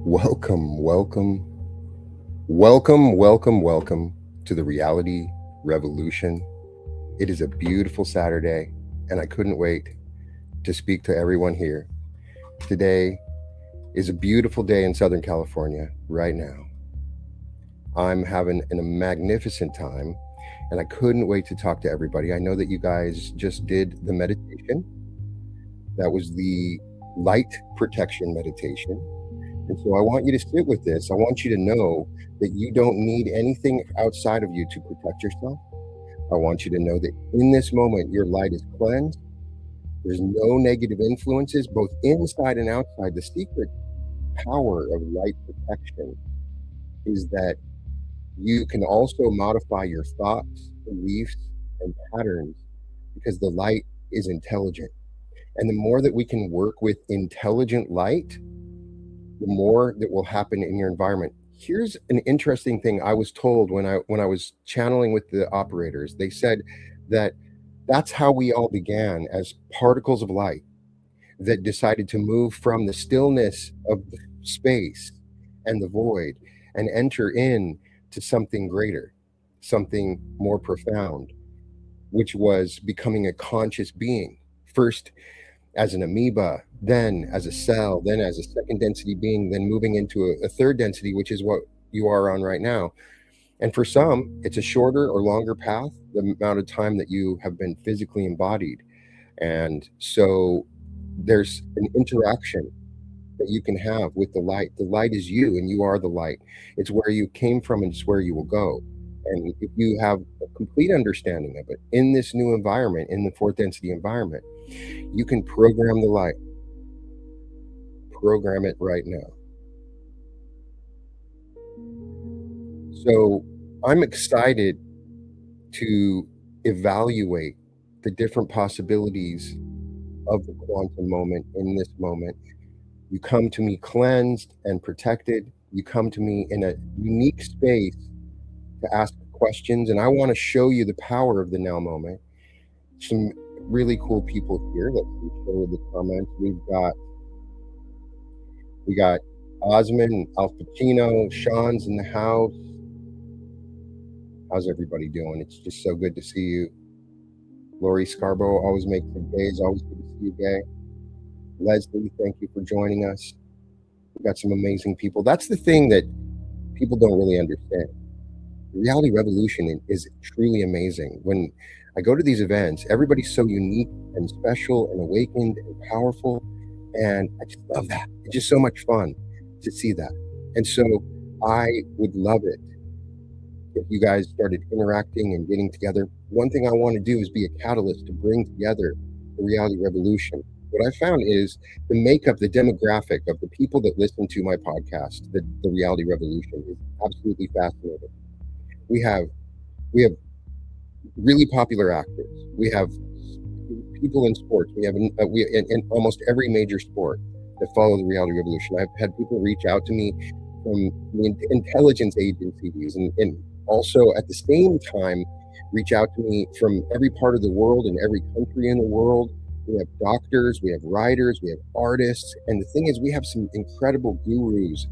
Welcome, welcome, welcome to the Reality Revolution. It is a beautiful Saturday, and I couldn't wait to speak to everyone here. Today is a beautiful day in Southern California right now. I'm having a magnificent time, and I couldn't wait to talk to everybody. I know that you guys just did the meditation. That was the light protection meditation. And so I want you to sit with this. I want you to know that you don't need anything outside of you to protect yourself. I want you to know that in this moment, your light is cleansed. There's no negative influences, both inside and outside. The secret power of light protection is that you can also modify your thoughts, beliefs, and patterns because the light is intelligent. And the more that we can work with intelligent light, the more that will happen in your environment. Here's an interesting thing I was told when I was channeling with the operators. They said that that's how we all began as particles of light that decided to move from the stillness of the space and the void and enter in to something greater, something more profound, which was becoming a conscious being. First as an amoeba, then as a cell, then as a second density being, then moving into a third density, which is what you are on right now. And for some, it's a shorter or longer path, the amount of time that you have been physically embodied. And so there's an interaction that you can have with the light. The light is you, and you are the light. It's where you came from, and it's where you will go. And if you have a complete understanding of it in this new environment, in the fourth density environment, you can program the light. Program it right now. So I'm excited to evaluate the different possibilities of the quantum moment in this moment. You come to me cleansed and protected. You come to me in a unique space to ask questions, and I want to show you the power of the now moment. Some really cool people here. Let's show the comments. We got Osmond, Al Pacino, Sean's in the house. How's everybody doing? It's just so good to see you. Lori Scarborough always makes the days. Always good to see you, Gay. Leslie, thank you for joining us. We've got some amazing people. That's the thing that people don't really understand. The Reality Revolution is truly amazing. When I go to these events, everybody's so unique and special and awakened and powerful. And I just love that. It's just so much fun to see that. And so I would love it if you guys started interacting and getting together. One thing I want to do is be a catalyst to bring together the Reality Revolution. What I found is the makeup, the demographic of the people that listen to my podcast, the Reality Revolution, is absolutely fascinating. We have really popular actors. We have people in sports. We have in almost every major sport that follow the Reality Revolution. I've had people reach out to me from the intelligence agencies and also at the same time reach out to me from every part of the world and every country in the world. We have doctors, we have writers, we have artists. And the thing is, we have some incredible gurus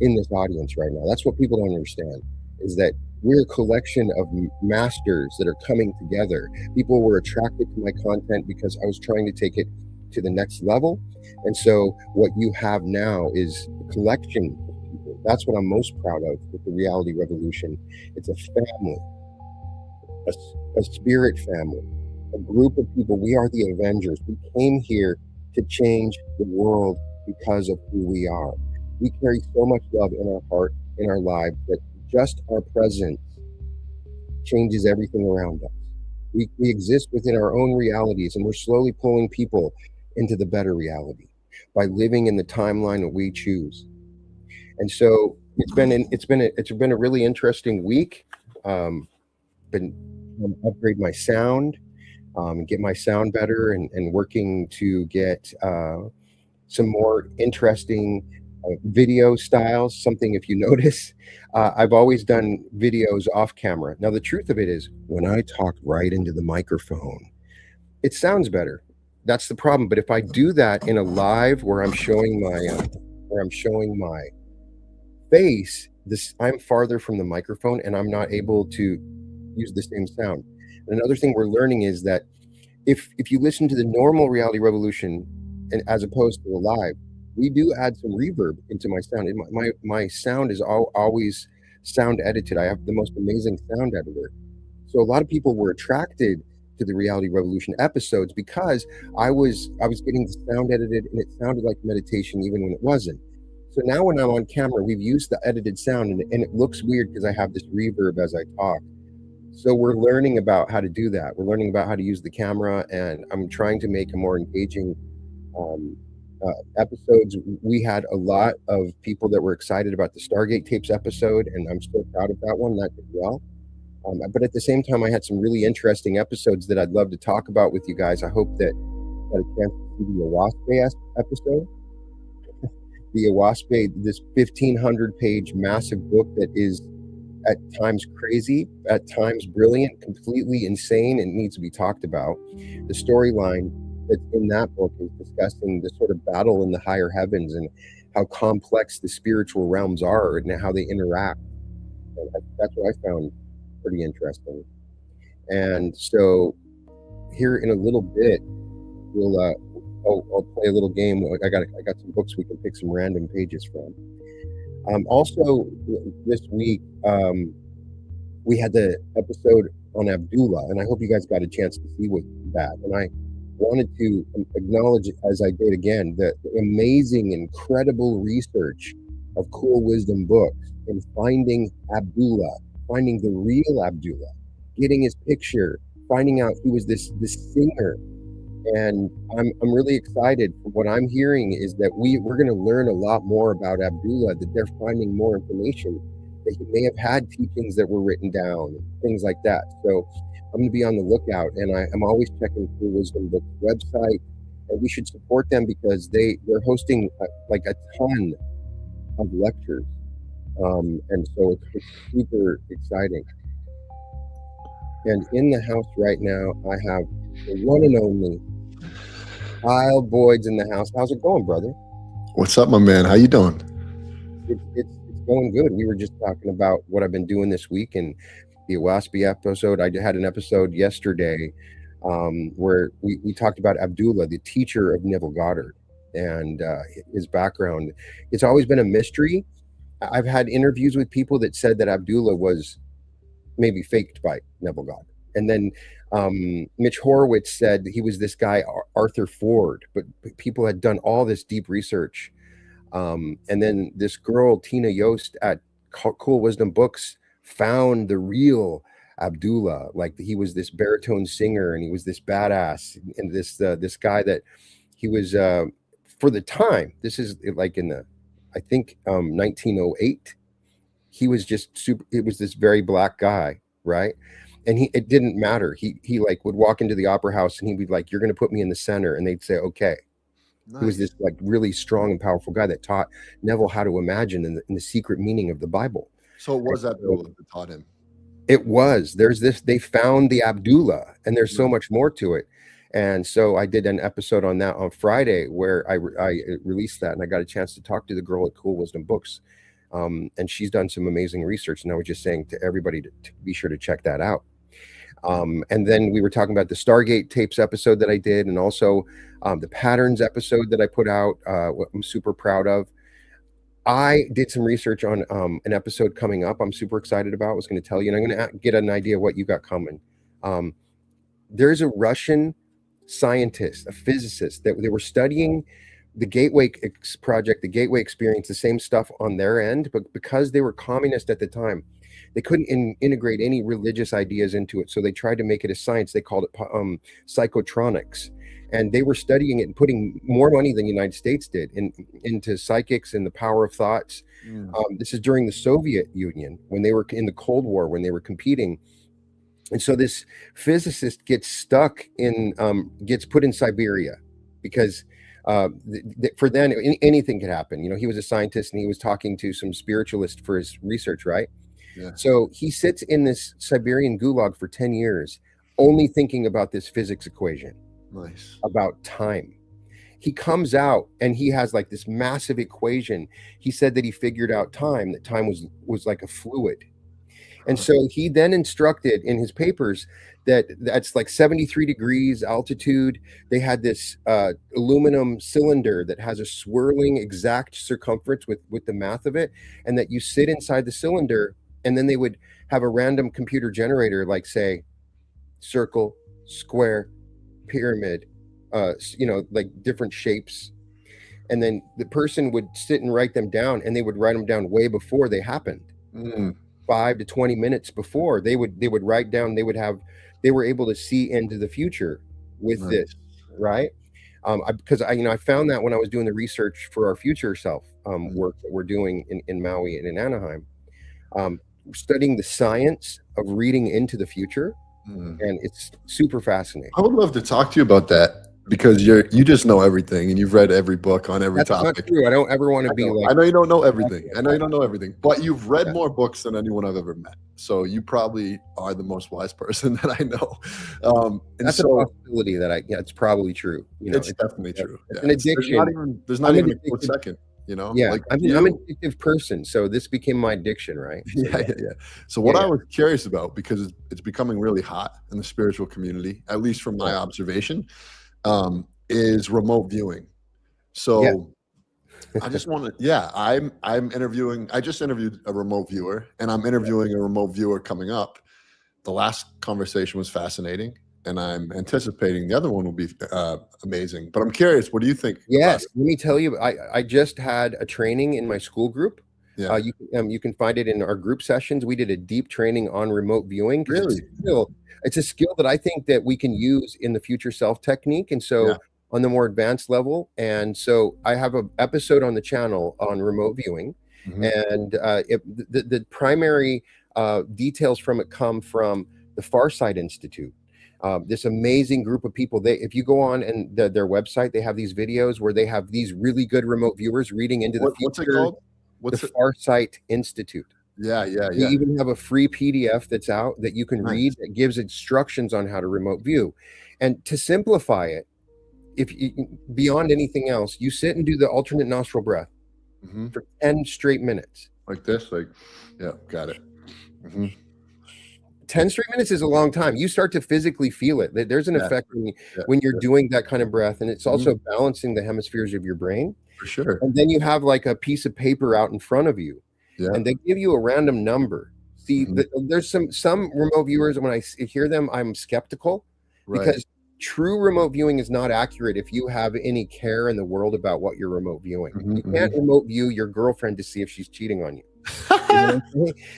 in this audience right now. That's what people don't understand, is that we're a collection of masters that are coming together. People were attracted to my content because I was trying to take it to the next level. And so what you have now is a collection of people. That's what I'm most proud of with the Reality Revolution. It's a family, a spirit family, a group of people. We are the Avengers. We came here to change the world because of who we are. We carry so much love in our heart, in our lives, that just our presence changes everything around us. We exist within our own realities, and we're slowly pulling people into the better reality by living in the timeline that we choose. And so it's been a really interesting week. Been upgrade my sound, get my sound better, and working to get some more interesting video styles. Something, if you notice, I've always done videos off camera. Now, the truth of it is, when I talk right into the microphone, it sounds better. That's the problem. But if I do that in a live where I'm showing my face, I'm farther from the microphone and I'm not able to use the same sound. And another thing we're learning is that if you listen to the normal Reality Revolution and as opposed to the live, we do add some reverb into my sound. My sound is always sound edited. I have the most amazing sound editor. So a lot of people were attracted to the Reality Revolution episodes because I was getting the sound edited and it sounded like meditation even when it wasn't. So now when I'm on camera, we've used the edited sound and it looks weird because I have this reverb as I talk. So we're learning about how to do that. We're learning about how to use the camera, and I'm trying to make a more engaging um, episodes. We had a lot of people that were excited about the Stargate tapes episode, and I'm so proud of that one. That did well. But at the same time, I had some really interesting episodes that I'd love to talk about with you guys. I hope that you got a chance to see the Awaspe episode. The Awaspe, this 1,500 page massive book that is at times crazy, at times brilliant, completely insane, and needs to be talked about. The storyline that's in that book is discussing the sort of battle in the higher heavens and how complex the spiritual realms are and how they interact. And that's what I found pretty interesting. And so here in a little bit, we'll I'll play a little game. I got some books we can pick some random pages from. Also, this week we had the episode on Abdullah, and I hope you guys got a chance to see that. And I wanted to acknowledge, as I did again, the amazing, incredible research of Cool Wisdom Books in finding Abdullah, finding the real Abdullah, getting his picture, finding out he was this singer. And I'm really excited. What I'm hearing is that we're going to learn a lot more about Abdullah, that they're finding more information, that he may have had teachings that were written down, things like that. So I'm going to be on the lookout, and I'm always checking True Wisdom Books website, and we should support them because they're hosting like a ton of lectures, and so it's super exciting. And in the house right now, I have the one and only Kyle Boyd's in the house. How's it going, brother? What's up, my man? How you doing? It's going good. We were just talking about what I've been doing this week and the Awaspe episode. I had an episode yesterday where we talked about Abdullah, the teacher of Neville Goddard, and his background. It's always been a mystery. I've had interviews with people that said that Abdullah was maybe faked by Neville Goddard. And then Mitch Horowitz said he was this guy, Arthur Ford, but people had done all this deep research. And then this girl, Tina Yost at Cool Wisdom Books, found the real Abdullah. Like he was this baritone singer and he was this badass. And this guy that he was, for the time, this is like in the, I think 1908, he was just super, it was this very black guy, right? And it didn't matter. He like would walk into the opera house and he'd be like, "You're going to put me in the center," and they'd say, "Okay." Nice. He was this like really strong and powerful guy that taught Neville how to imagine in the secret meaning of the Bible. So it was Abdullah that taught him. It was. There's this. They found the Abdullah, and there's so much more to it. And so I did an episode on that on Friday where I released that, and I got a chance to talk to the girl at Cool Wisdom Books. And she's done some amazing research. And I was just saying to everybody to be sure to check that out. And then we were talking about the Stargate tapes episode that I did, and also the patterns episode that I put out, what I'm super proud of. I did some research on an episode coming up I'm super excited about. I was going to tell you, and I'm going to get an idea of what you got coming. There's a Russian scientist, a physicist, that they were studying the Gateway project, the Gateway experience, the same stuff on their end, but because they were communist at the time, they couldn't integrate any religious ideas into it. So they tried to make it a science. They called it psychotronics. And they were studying it and putting more money than the United States did into psychics and the power of thoughts. This is during the Soviet Union, when they were in the Cold War, when they were competing. And so this physicist gets stuck in, gets put in Siberia because for then anything could happen. You know, he was a scientist and he was talking to some spiritualist for his research, right? Yeah. So he sits in this Siberian gulag for 10 years, only thinking about this physics equation. Nice. About time. he comes out and he has like this massive equation. He said that he figured out time, that time was like a fluid. And so he then instructed in his papers that that's like 73 degrees altitude. They had this aluminum cylinder that has a swirling exact circumference with the math of it, and that you sit inside the cylinder, and then they would have a random computer generator, like say circle, square, pyramid, like different shapes. And then the person would sit and write them down, and they would write them down way before they happened. 5 to 20 minutes before they would write down, they were able to see into the future with this, right? Because I found that when I was doing the research for our future self work that we're doing in Maui and in Anaheim, studying the science of reading into the future, and it's super fascinating. I would love to talk to you about that, because you just know everything and you've read every book on every topic. Not true. I don't ever want to be like. I know you don't know everything. I know you don't know everything, but you've read more books than anyone I've ever met. So you probably are the most wise person that I know. And that's a possibility that it's probably true. It's definitely true. It's an addiction. There's not even a close second. Yeah, like I'm an addictive person, so this became my addiction, right? So, yeah. So what I was curious about, because it's becoming really hot in the spiritual community, at least from my observation, is remote viewing. So I just want to, I'm interviewing, I just interviewed a remote viewer, and I'm interviewing a remote viewer coming up. The last conversation was fascinating, and I'm anticipating the other one will be amazing. But I'm curious, what do you think? Yes, let me tell you, I just had a training in my school group. Yeah. You can find it in our group sessions. We did a deep training on remote viewing. Really? It's a skill that I think that we can use in the future self technique. And so on the more advanced level. And so I have an episode on the channel on remote viewing. And the primary details from it come from the Farsight Institute. This amazing group of people. If you go on and their website, they have these videos where they have these really good remote viewers reading into the future. What's it called? The Farsight Institute. Yeah. We even have a free PDF that's out that you can read that gives instructions on how to remote view. And to simplify it, if you, beyond anything else, you sit and do the alternate nostril breath for 10 straight minutes. Like this, got it. 10 straight minutes is a long time. You start to physically feel it. There's an effect when you're doing that kind of breath, and it's also balancing the hemispheres of your brain. For sure. And then you have like a piece of paper out in front of you, and they give you a random number. See, there's some remote viewers, when I hear them, I'm skeptical, because true remote viewing is not accurate if you have any care in the world about what you're remote viewing. You can't remote view your girlfriend to see if she's cheating on you.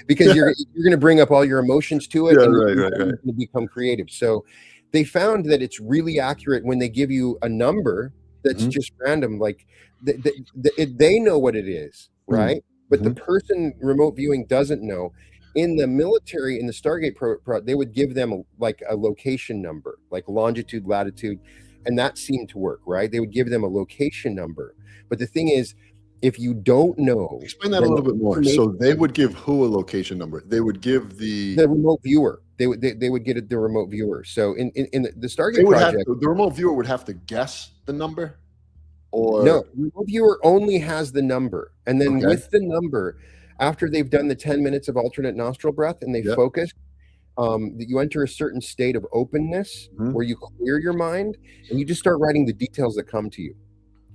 Because you're going to bring up all your emotions to it, and you're going to become creative. So they found that it's really accurate when they give you a number that's just random. Like they know what it is, right? But the person remote viewing doesn't know. In the military, in the Stargate they would give them like a location number, like longitude, latitude, and that seemed to work, right? They would give them a location number. But the thing is, if you don't know, explain that a little bit more. So they would give who a location number? They would give the remote viewer. They would get the remote viewer. So in the Stargate project, the remote viewer would have to guess the number, or no, the remote viewer only has the number, and then with the number, after they've done the 10 minutes of alternate nostril breath and they focus, you enter a certain state of openness where you clear your mind and you just start writing the details that come to you.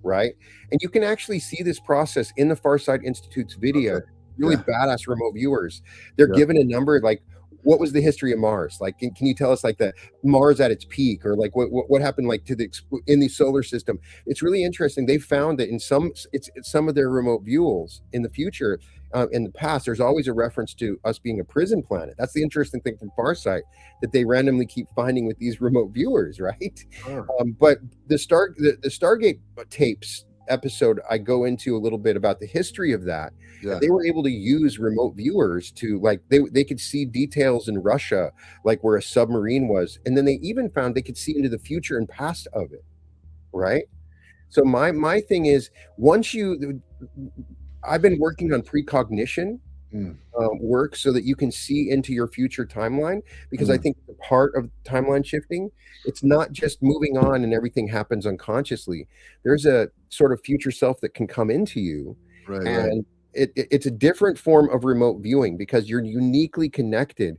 Right. And you can actually see this process in the Farsight Institute's video. Really badass remote viewers. They're given a number, like, what was the history of Mars? Like, can you tell us like the Mars at its peak, or like what happened like in the solar system? It's really interesting. They found that in some of their remote views in the future, in the past, there's always a reference to us being a prison planet. That's the interesting thing from Farsight, that they randomly keep finding with these remote viewers, right? But the Stargate tapes episode, I go into a little bit about the history of that. They were able to use remote viewers to, like, they could see details in Russia, like where a submarine was, and then they even found they could see into the future and past of it, right? So my thing is, I've been working on precognition work so that you can see into your future timeline, because I think the part of timeline shifting. It's not just moving on and everything happens unconsciously. There's a sort of future self that can come into you, Right. and it's a different form of remote viewing because you're uniquely connected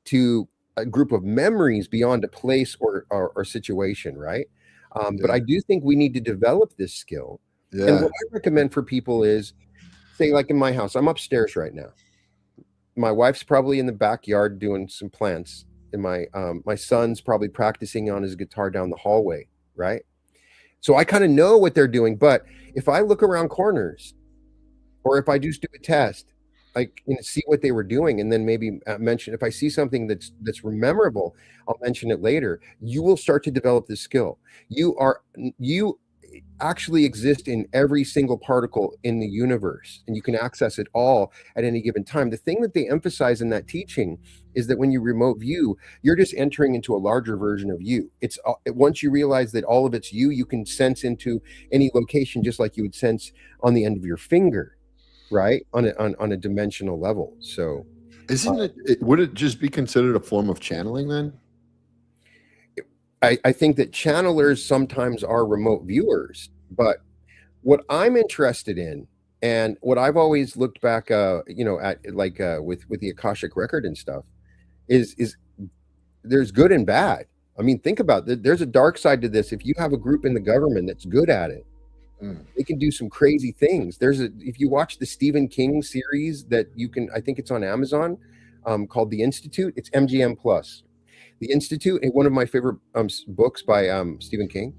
to a group of memories beyond a place or situation, right? But Yeah. I do think we need to develop this skill. And Yeah. what I recommend for people is, say, like in my house, I'm upstairs right now. My wife's probably in the backyard doing some plants, and my son's probably practicing on his guitar down the hallway, right? So I kind of know what they're doing, but if I look around corners or if I just do a test, like, see what they were doing, and then maybe mention if I see something that's memorable, I'll mention it later. You will start to develop this skill. You actually exist in every single particle in the universe, and you can access it all at any given time. The thing that they emphasize in that teaching is that when you remote view, you're just entering into a larger version of you. It's once you realize that all of it's you, you can sense into any location just like you would sense on the end of your finger, right? On a dimensional level. So Isn't would it just be considered a form of channeling then? I think that channelers sometimes are remote viewers, but what I'm interested in, and what I've always looked back, at, like, with the Akashic record and stuff, is there's good and bad. I mean, think about it. There's a dark side to this. If you have a group in the government that's good at it, Mm. they can do some crazy things. If you watch the Stephen King series that you can, I think it's on Amazon, called The Institute. It's MGM Plus. The Institute, one of my favorite books by Stephen King.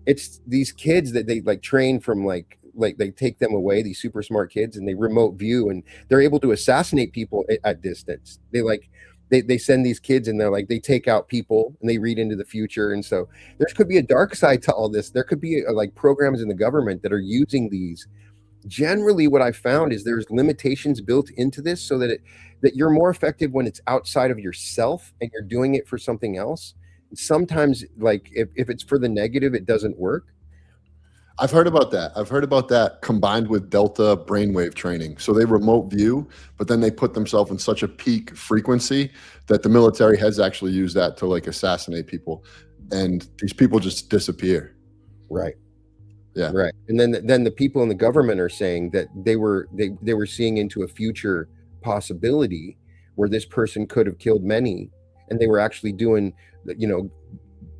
It's these kids that they like train from, like they take them away, these super smart kids, and they remote view, and they're able to assassinate people at distance. They send these kids, and they're like, they take out people and they read into the future. And so there could be a dark side to all this. There could be like programs in the government that are using these. Generally, what I found is there's limitations built into this so that you're more effective when it's outside of yourself and you're doing it for something else. Sometimes, like, if it's for the negative, it doesn't work. I've heard about that. I've heard about that combined with delta brainwave training. So they remote view, but then they put themselves in such a peak frequency that the military has actually used that to like assassinate people, and these people just disappear. Right. Yeah. Right. And then the people in the government are saying that they were seeing into a future possibility where this person could have killed many, and they were actually doing,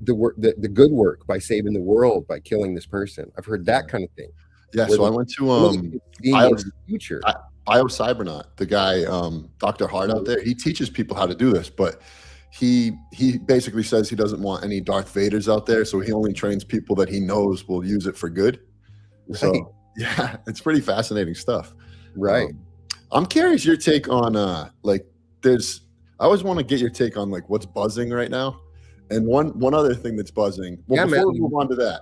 the work, the good work by saving the world by killing this person. I've heard that kind of thing. Yeah. Where So I went to seeing bio, into the future. Biocybernaut, the guy, Dr. Hart out there. He teaches people how to do this, but he basically says he doesn't want any Darth Vaders out there, so he only trains people that he knows will use it for good. Right. So yeah, it's pretty fascinating stuff. Right. I'm curious your take on like I always want to get your take on like what's buzzing right now. And one other thing that's buzzing. Well, before we move on to that,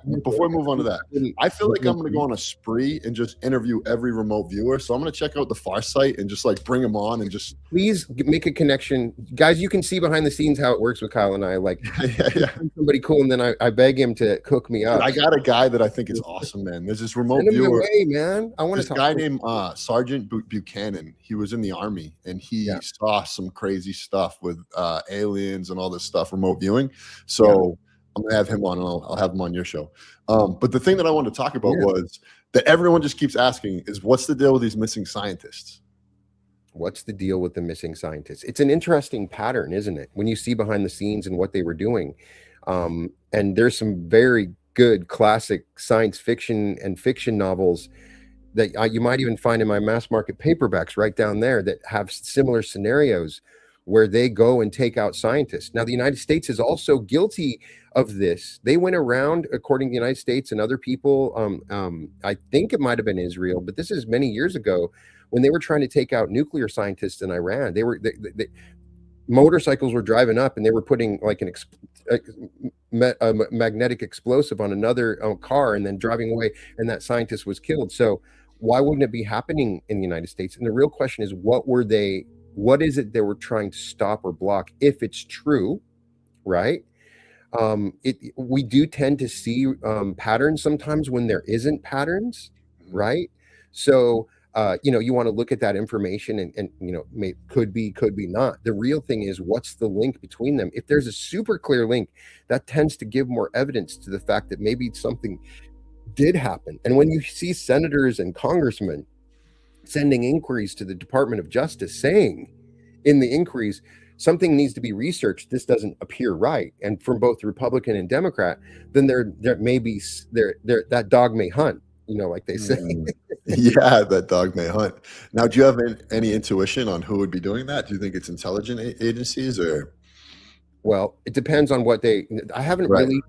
I feel like I'm going to go on a spree and just interview every remote viewer. So I'm going to check out the Far Site and just like bring them on and just please make a connection, guys. You can see behind the scenes how it works with Kyle and I. Like, yeah. somebody cool, and then I beg him to cook me up. I got a guy that I think is awesome, man. There's this remote Send him viewer. away, man. I want This to talk guy to named Sergeant Buchanan. He was in the Army, and he saw some crazy stuff with aliens and all this stuff, remote viewing. So I'm gonna have him on, and I'll have him on your show. But the thing that I wanted to talk about was that everyone just keeps asking is, what's the deal with these missing scientists? What's the deal with the missing scientists? It's an interesting pattern, isn't it? When you see behind the scenes and what they were doing. And there's some very good classic science fiction and fiction novels that you might even find in my mass market paperbacks right down there that have similar scenarios where they go and take out scientists. Now, the United States is also guilty of this. They went around, according to the United States and other people, I think it might have been Israel, but this is many years ago, when they were trying to take out nuclear scientists in Iran. Motorcycles were driving up, and they were putting like a magnetic explosive on another car and then driving away, and that scientist was killed. So why wouldn't it be happening in the United States? And the real question is, what is it they were trying to stop or block, if it's true, right? We do tend to see patterns sometimes when there isn't patterns, right? So you want to look at that information and could be, could be not. The real thing is, what's the link between them? If there's a super clear link, that tends to give more evidence to the fact that maybe something did happen. And when you see senators and congressmen sending inquiries to the Department of Justice saying in the inquiries, something needs to be researched, this doesn't appear right, and from both Republican and Democrat, then there may be that dog may hunt, like they say. Yeah, that dog may hunt. Now, do you have any intuition on who would be doing that? Do you think it's intelligence agencies or? Well, it depends on what I haven't really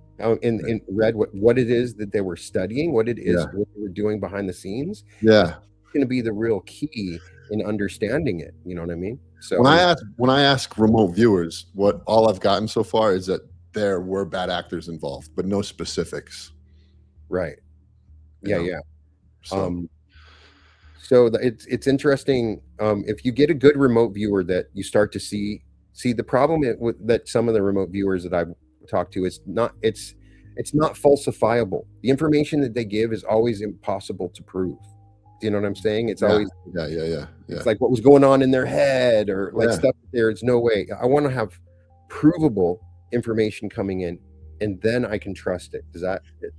read what it is that they were studying, what it is what they were doing behind the scenes. Yeah. It's going to be the real key in understanding it. You know what I mean? So when I ask remote viewers, what all I've gotten so far is that there were bad actors involved, but no specifics. Right. You know? Yeah. So it's interesting. If you get a good remote viewer, that you start to see the problem that some of the remote viewers that I've talked to, it's not falsifiable. The information that they give is always impossible to prove. Do you know what I'm saying? It's always It's like what was going on in their head, or like stuff there's no way. I want to have provable information coming in, and then I can trust it.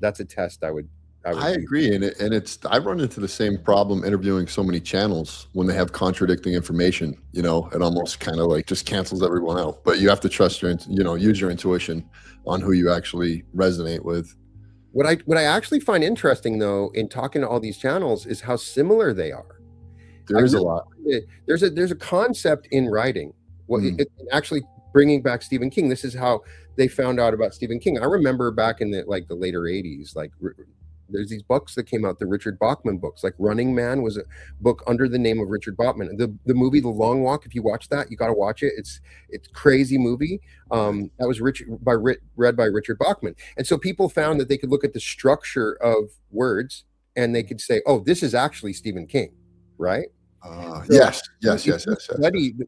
That's a test I would agree, and I run into the same problem interviewing so many channels when they have contradicting information. It almost kind of like just cancels everyone out. But you have to trust use your intuition on who you actually resonate with. What I actually find interesting, though, in talking to all these channels, is how similar they are. There is a lot. There's a concept in writing. Actually bringing back Stephen King. This is how they found out about Stephen King. I remember back in the later 80s, there's these books that came out, the Richard Bachman books, like Running Man was a book under the name of Richard Bachman. The movie The Long Walk, if you watch that, you got to watch it. It's crazy movie. That was read by Richard Bachman. And so people found that they could look at the structure of words and they could say, oh, this is actually Stephen King, right? Yes.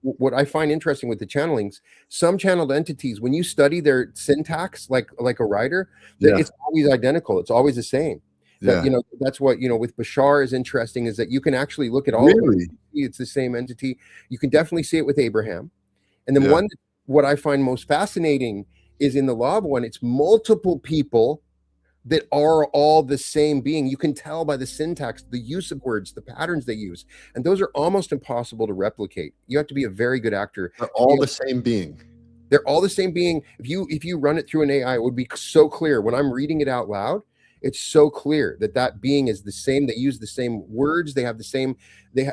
What I find interesting with the channelings, some channeled entities, when you study their syntax, like a writer, it's always identical. It's always the same. That's what with Bashar is interesting, is that you can actually look at all of them. It's the same entity. You can definitely see it with Abraham. And then what I find most fascinating is in the Law of One, it's multiple people that are all the same being. You can tell by the syntax, the use of words, the patterns they use, and those are almost impossible to replicate. You have to be a very good actor. They're all the same being. They're all the same being. If you run it through an AI, it would be so clear. When I'm reading it out loud, it's so clear that being is the same. They use the same words. They have the same.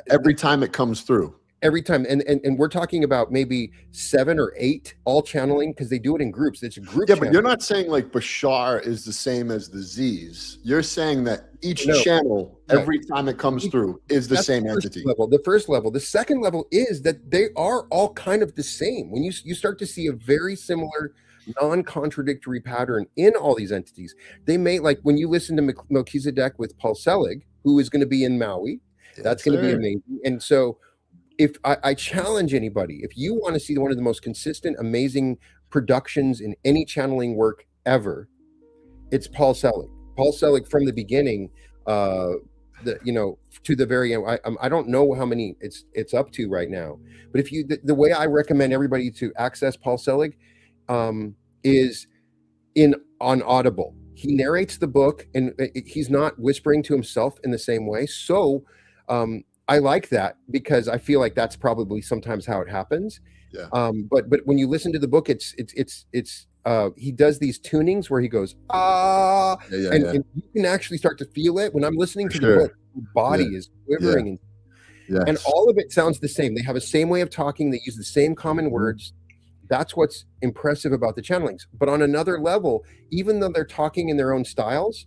Every time it comes through. Every time, and we're talking about maybe 7 or 8 all channeling, because they do it in groups. It's a group. Yeah, but you're not saying like Bashar is the same as the Z's. You're saying that each channel, every time it comes through, is the same entity. The first level. The second level is that they are all kind of the same. When you start to see a very similar, non-contradictory pattern in all these entities, they may, like when you listen to Melchizedek with Paul Selig, who is going to be in Maui, that's going to be amazing. And so, if I challenge anybody, if you want to see one of the most consistent, amazing productions in any channeling work ever, it's Paul Selig. Paul Selig from the beginning, to the very end. I don't know how many it's up to right now, but if you, the way I recommend everybody to access Paul Selig, is on Audible. He narrates the book, and he's not whispering to himself in the same way. So, I like that, because I feel like that's probably sometimes how it happens. Yeah. But when you listen to the book, it's he does these tunings where he goes and you can actually start to feel it when I'm listening to the book. The body is quivering, and all of it sounds the same. They have the same way of talking. They use the same common words. That's what's impressive about the channelings. But on another level, even though they're talking in their own styles,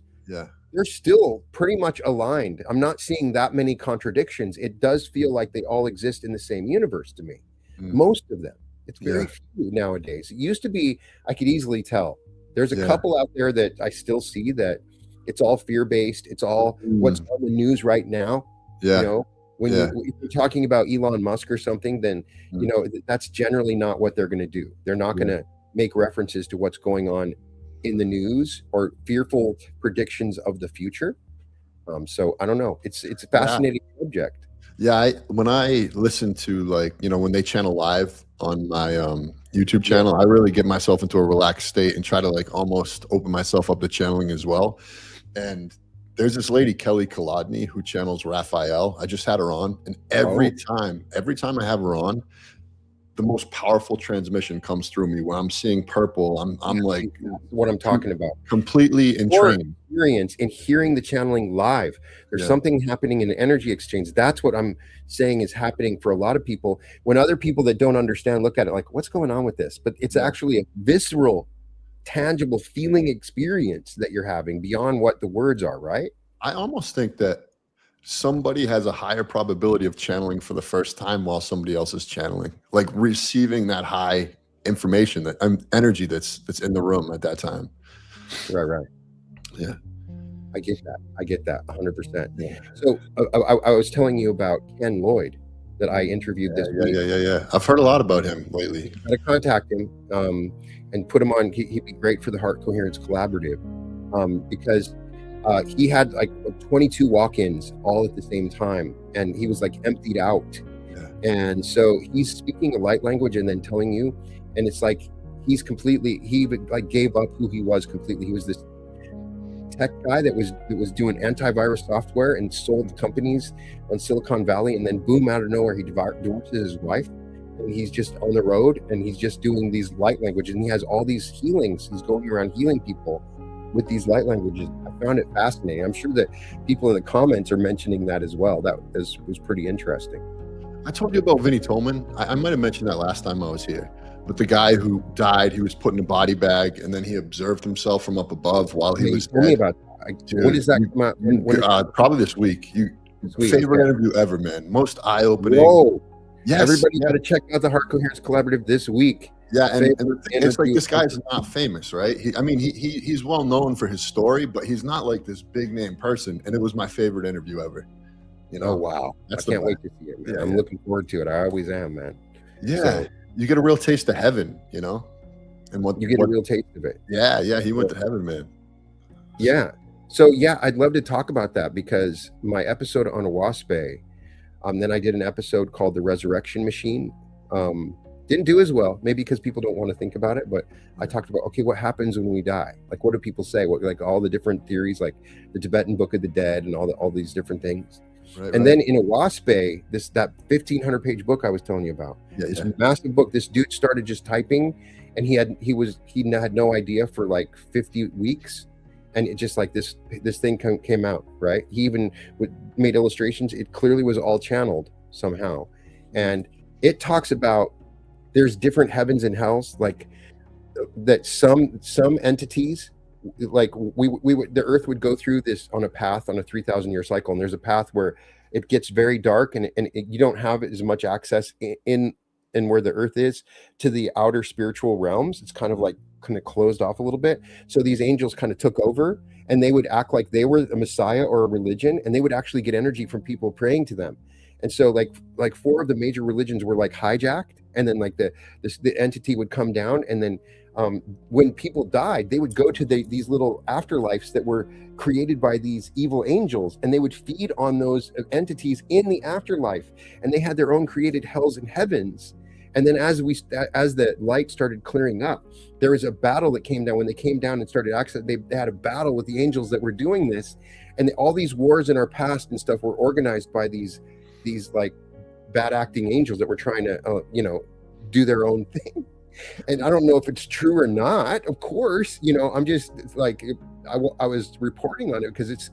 they're still pretty much aligned. I'm not seeing that many contradictions. It does feel like they all exist in the same universe to me. Most of them. It's very few nowadays. It used to be, I could easily tell. There's a couple out there that I still see that it's all fear-based. It's all what's on the news right now. When you're talking about Elon Musk or something, then that's generally not what they're going to do. They're not going to make references to what's going on in the news or fearful predictions of the future. So I don't know. It's a fascinating subject. Yeah, when I listen to, like, when they channel live on my YouTube Yeah. channel, I really get myself into a relaxed state and try to like almost open myself up to channeling as well. And there's this lady, Kelly Kolodny, who channels Raphael. I just had her on, and Oh, every time I have her on, the most powerful transmission comes through me where I'm seeing purple. I'm yeah, like see, that's what I'm talking about. completely Or entrained. experience in hearing the channeling live. There's Yeah. something happening in the energy exchange. That's what I'm saying is happening for a lot of people. When other people that don't understand look at it like, what's going on with this? But it's Yeah. actually a visceral, tangible feeling experience that you're having beyond what the words are, right? I almost think that somebody has a higher probability of channeling for the first time while somebody else is channeling, like receiving that high information, that energy that's in the room at that time. Right, right. Yeah. I get that. I get that 100%. Yeah. So I was telling you about Ken Lloyd that I interviewed this week. Yeah. I've heard a lot about him lately. Got to contact him and put him on. He'd be great for the Heart Coherence Collaborative because he had like 22 walk-ins all at the same time, and he was like emptied out. Yeah. And so he's speaking a light language and then telling you, and it's like he like gave up who he was completely. He was this tech guy that was doing antivirus software and sold companies on Silicon Valley, and then boom, out of nowhere he divorces his wife, and he's just on the road and he's just doing these light languages, and he has all these healings. He's going around healing people with these light languages. I found it fascinating. I'm sure that people in the comments are mentioning that as well. That was pretty interesting. I told you about Vinnie Tolman. I might have mentioned that last time I was here. But the guy who died, he was put in a body bag, and then he observed himself from up above while he was Tell me dead. about that. When does that come out? Probably this week. Favorite interview ever, man. Most eye-opening. Whoa. Yes. Everybody got to check out the Heart Coherence Collaborative this week. Yeah, and it's like this guy's not famous, right? He's well known for his story, but he's not like this big name person. And it was my favorite interview ever. Oh wow! I can't wait to see it, man. I'm looking forward to it. I always am, man. Yeah, so, you get a real taste of heaven, and what you get a real taste of it. Yeah, he went to heaven, man. Yeah. So yeah, I'd love to talk about that because my episode on Owaspe, then I did an episode called The Resurrection Machine. Didn't do as well, maybe because people don't want to think about it, but I talked about, okay, what happens when we die? Like, what do people say? What, like all the different theories, like the Tibetan Book of the Dead and all these different things. Right, and then in Owaspe, that 1,500-page book I was telling you about, this massive book, this dude started just typing, and he had no idea for like 50 weeks, and it just like this thing came out, right? He even made illustrations. It clearly was all channeled somehow, and it talks about there's different heavens and hells, like that some entities, like the earth would go through this on a path on a 3,000-year cycle, and there's a path where it gets very dark, and you don't have as much access in where the earth is to the outer spiritual realms. It's kind of closed off a little bit. So these angels kind of took over, and they would act like they were a messiah or a religion, and they would actually get energy from people praying to them. And so like 4 of the major religions were like hijacked, and then like the entity would come down, and then when people died, they would go to these little afterlives that were created by these evil angels, and they would feed on those entities in the afterlife, and they had their own created hells and heavens. And then as the light started clearing up, there was a battle that came down. When they came down and started access, they had a battle with the angels that were doing this, and all these wars in our past and stuff were organized by these like bad acting angels that were trying to do their own thing. And I don't know if it's true or not, of course, I'm just like, I was reporting on it because it's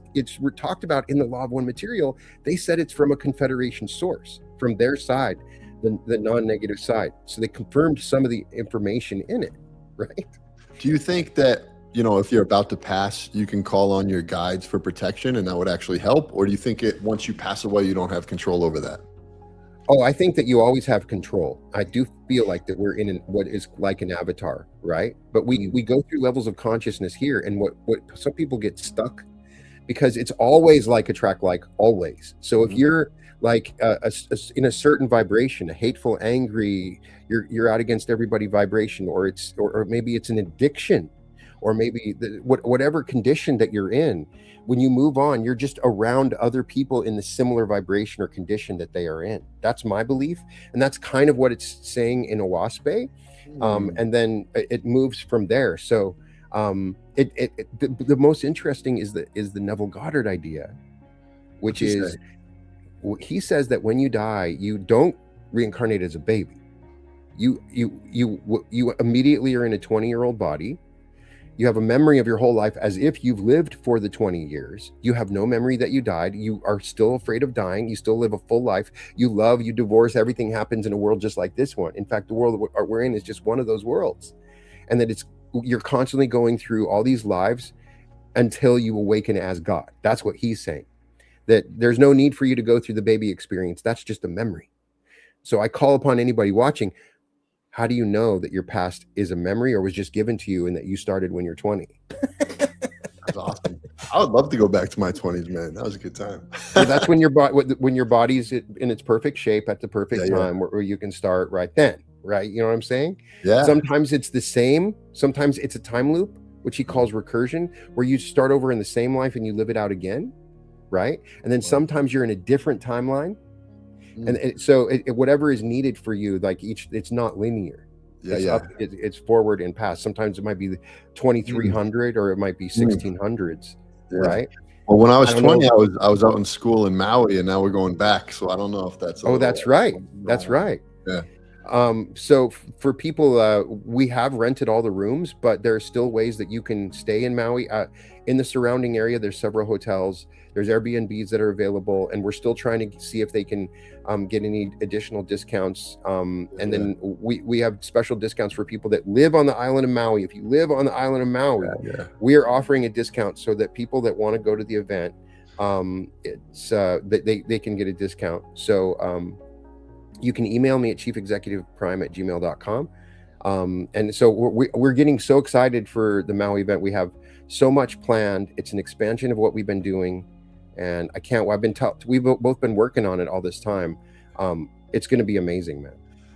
talked about in the Law of One material. They said it's from a Confederation source, from their side, the non-negative side. So they confirmed some of the information in it, right? Do you think that, if you're about to pass, you can call on your guides for protection and that would actually help? Or do you think once you pass away, you don't have control over that? Oh, I think that you always have control. I do feel like that we're in what is like an avatar, right? But we go through levels of consciousness here, and what some people get stuck because it's always like attract like, always. So if you're like in a certain vibration, a hateful, angry, you're out against everybody vibration, or maybe it's an addiction, or maybe whatever condition that you're in. When you move on, you're just around other people in the similar vibration or condition that they are in. That's my belief, and that's kind of what it's saying in Owaspe. And then it moves from there. So the most interesting is the Neville Goddard idea, which is he says that when you die, you don't reincarnate as a baby. You immediately are in a 20-year-old body. You have a memory of your whole life as if you've lived for the 20 years. You have no memory that you died. You are still afraid of dying. You still live a full life. You love, you divorce. Everything happens in a world just like this one. In fact, the world we're in is just one of those worlds. And that you're constantly going through all these lives until you awaken as God. That's what he's saying. That there's no need for you to go through the baby experience. That's just a memory. So I call upon anybody watching, how do you know that your past is a memory or was just given to you and that you started when you're 20? That's awesome. I would love to go back to my 20s, man. That was a good time. Well, that's when your body's in its perfect shape at the perfect time where you can start right then, right? You know what I'm saying? Yeah. Sometimes it's the same. Sometimes it's a time loop, which he calls recursion, where you start over in the same life and you live it out again, right? And then sometimes you're in a different timeline. And so whatever is needed for you, like it's not linear. It's forward and past. Sometimes it might be 2300 or it might be 1600s, right? Well, when I was 20, I was out in school in Maui, and now we're going back. So I don't know if that's. That's right. That's right. Yeah. So for people, we have rented all the rooms, but there are still ways that you can stay in Maui. In the surrounding area, there's several hotels. There's Airbnbs that are available, and we're still trying to see if they can get any additional discounts. And then we have special discounts for people that live on the island of Maui. If you live on the island of Maui, we are offering a discount so that people that want to go to the event, they can get a discount. So you can email me at chiefexecutiveprime@gmail.com. And so we're getting so excited for the Maui event. We have so much planned. It's an expansion of what we've been doing. And we've both been working on it all this time. It's going to be amazing, man.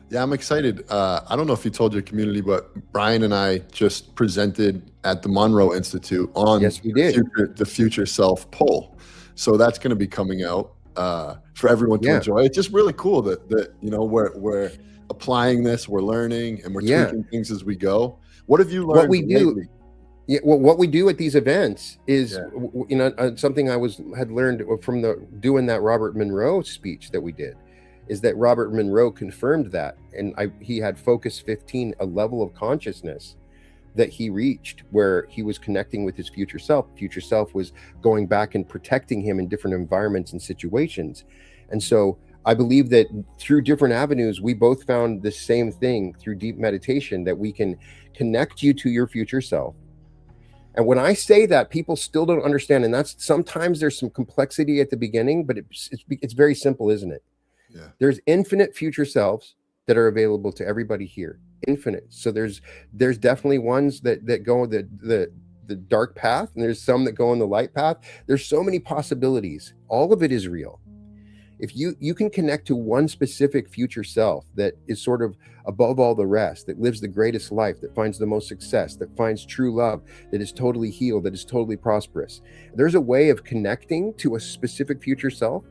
Yeah, I'm excited. I don't know if you told your community, but Brian and I just presented at the Monroe Institute on the Future Self poll. So that's going to be coming out for everyone to enjoy. It's just really cool that we're applying this, we're learning, and we're tweaking things as we go. What have you learned? What we do. Yeah, well, what we do at these events is, something I had learned from doing that Robert Monroe speech that we did, is that Robert Monroe confirmed that, and he had Focus 15, a level of consciousness that he reached where he was connecting with his future self. Future self was going back and protecting him in different environments and situations, and so I believe that through different avenues, we both found the same thing through deep meditation, that we can connect you to your future self. And when I say that, people still don't understand. And that's sometimes there's some complexity at the beginning, but it's very simple, isn't it? Yeah. There's infinite future selves that are available to everybody here. Infinite. So there's definitely ones that go the dark path, and there's some that go on the light path. There's so many possibilities. All of it is real. If you can connect to one specific future self that is sort of above all the rest, that lives the greatest life, that finds the most success, that finds true love, that is totally healed, that is totally prosperous. There's a way of connecting to a specific future self,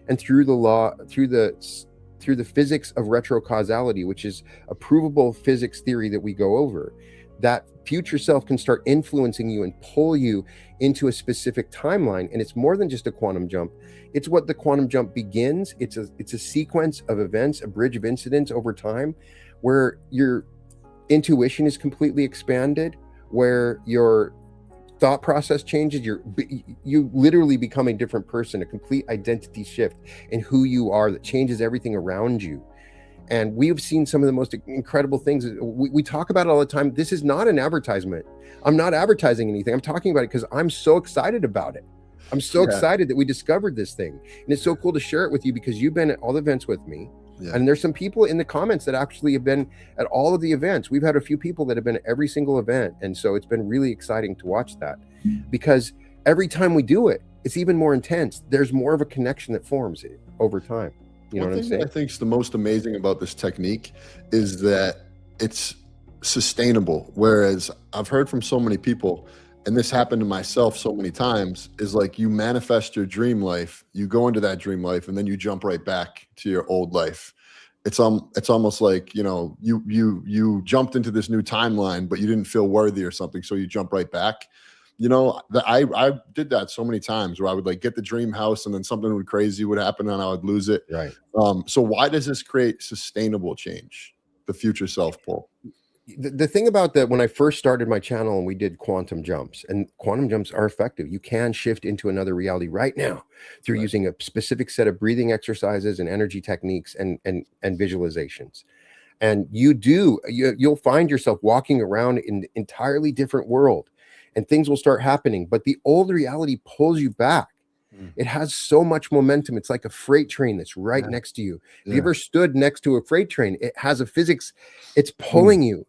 and through the physics of retrocausality, which is a provable physics theory that we go over, that future self can start influencing you and pull you into a specific timeline. And it's more than just a quantum jump. It's what the quantum jump begins. It's a sequence of events, a bridge of incidents over time, where your intuition is completely expanded, where your thought process changes. You literally become a different person, a complete identity shift in who you are that changes everything around you. And we've seen some of the most incredible things. We talk about it all the time. This is not an advertisement. I'm not advertising anything. I'm talking about it because I'm so excited about it. I'm so excited that we discovered this thing. And it's so cool to share it with you, because you've been at all the events with me. Yeah. And there's some people in the comments that actually have been at all of the events. We've had a few people that have been at every single event. And so it's been really exciting to watch that, because every time we do it, it's even more intense. There's more of a connection that forms over time. You know what I'm saying? I think is the most amazing about this technique is that it's sustainable. Whereas I've heard from so many people, and this happened to myself so many times, is like you manifest your dream life, you go into that dream life, and then you jump right back to your old life. It's almost like, you know, you jumped into this new timeline, but you didn't feel worthy or something, so you jump right back. You know, I did that so many times where I would like get the dream house and then something would crazy would happen and I would lose it. Right. So why does this create sustainable change? The future self, Paul. The thing about that, when I first started my channel and we did quantum jumps, and quantum jumps are effective. You can shift into another reality right now through using a specific set of breathing exercises and energy techniques and visualizations. And you'll find yourself walking around in an entirely different world, and things will start happening. But the old reality pulls you back. It has so much momentum. It's like a freight train that's right next to you. If you ever stood next to a freight train, it has a physics. It's pulling you.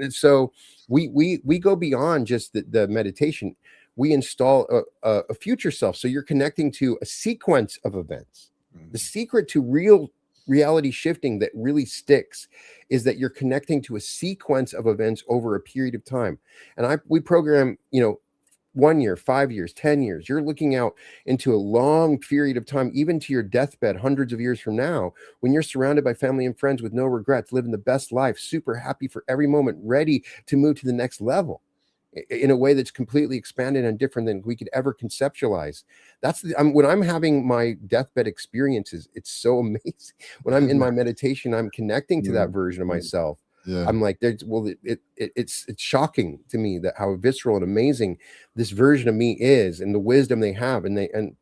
So we go beyond just the meditation. We install a future self. So you're connecting to a sequence of events. The secret to real reality shifting that really sticks is that you're connecting to a sequence of events over a period of time. And we program, 1 year, 5 years, 10 years. You're looking out into a long period of time, even to your deathbed, hundreds of years from now, when you're surrounded by family and friends with no regrets, living the best life, super happy for every moment, ready to move to the next level in a way that's completely expanded and different than we could ever conceptualize. When I'm having my deathbed experiences, it's so amazing. When I'm in my meditation, I'm connecting to that version of myself. I'm like, it's shocking to me that how visceral and amazing this version of me is, and the wisdom they have, and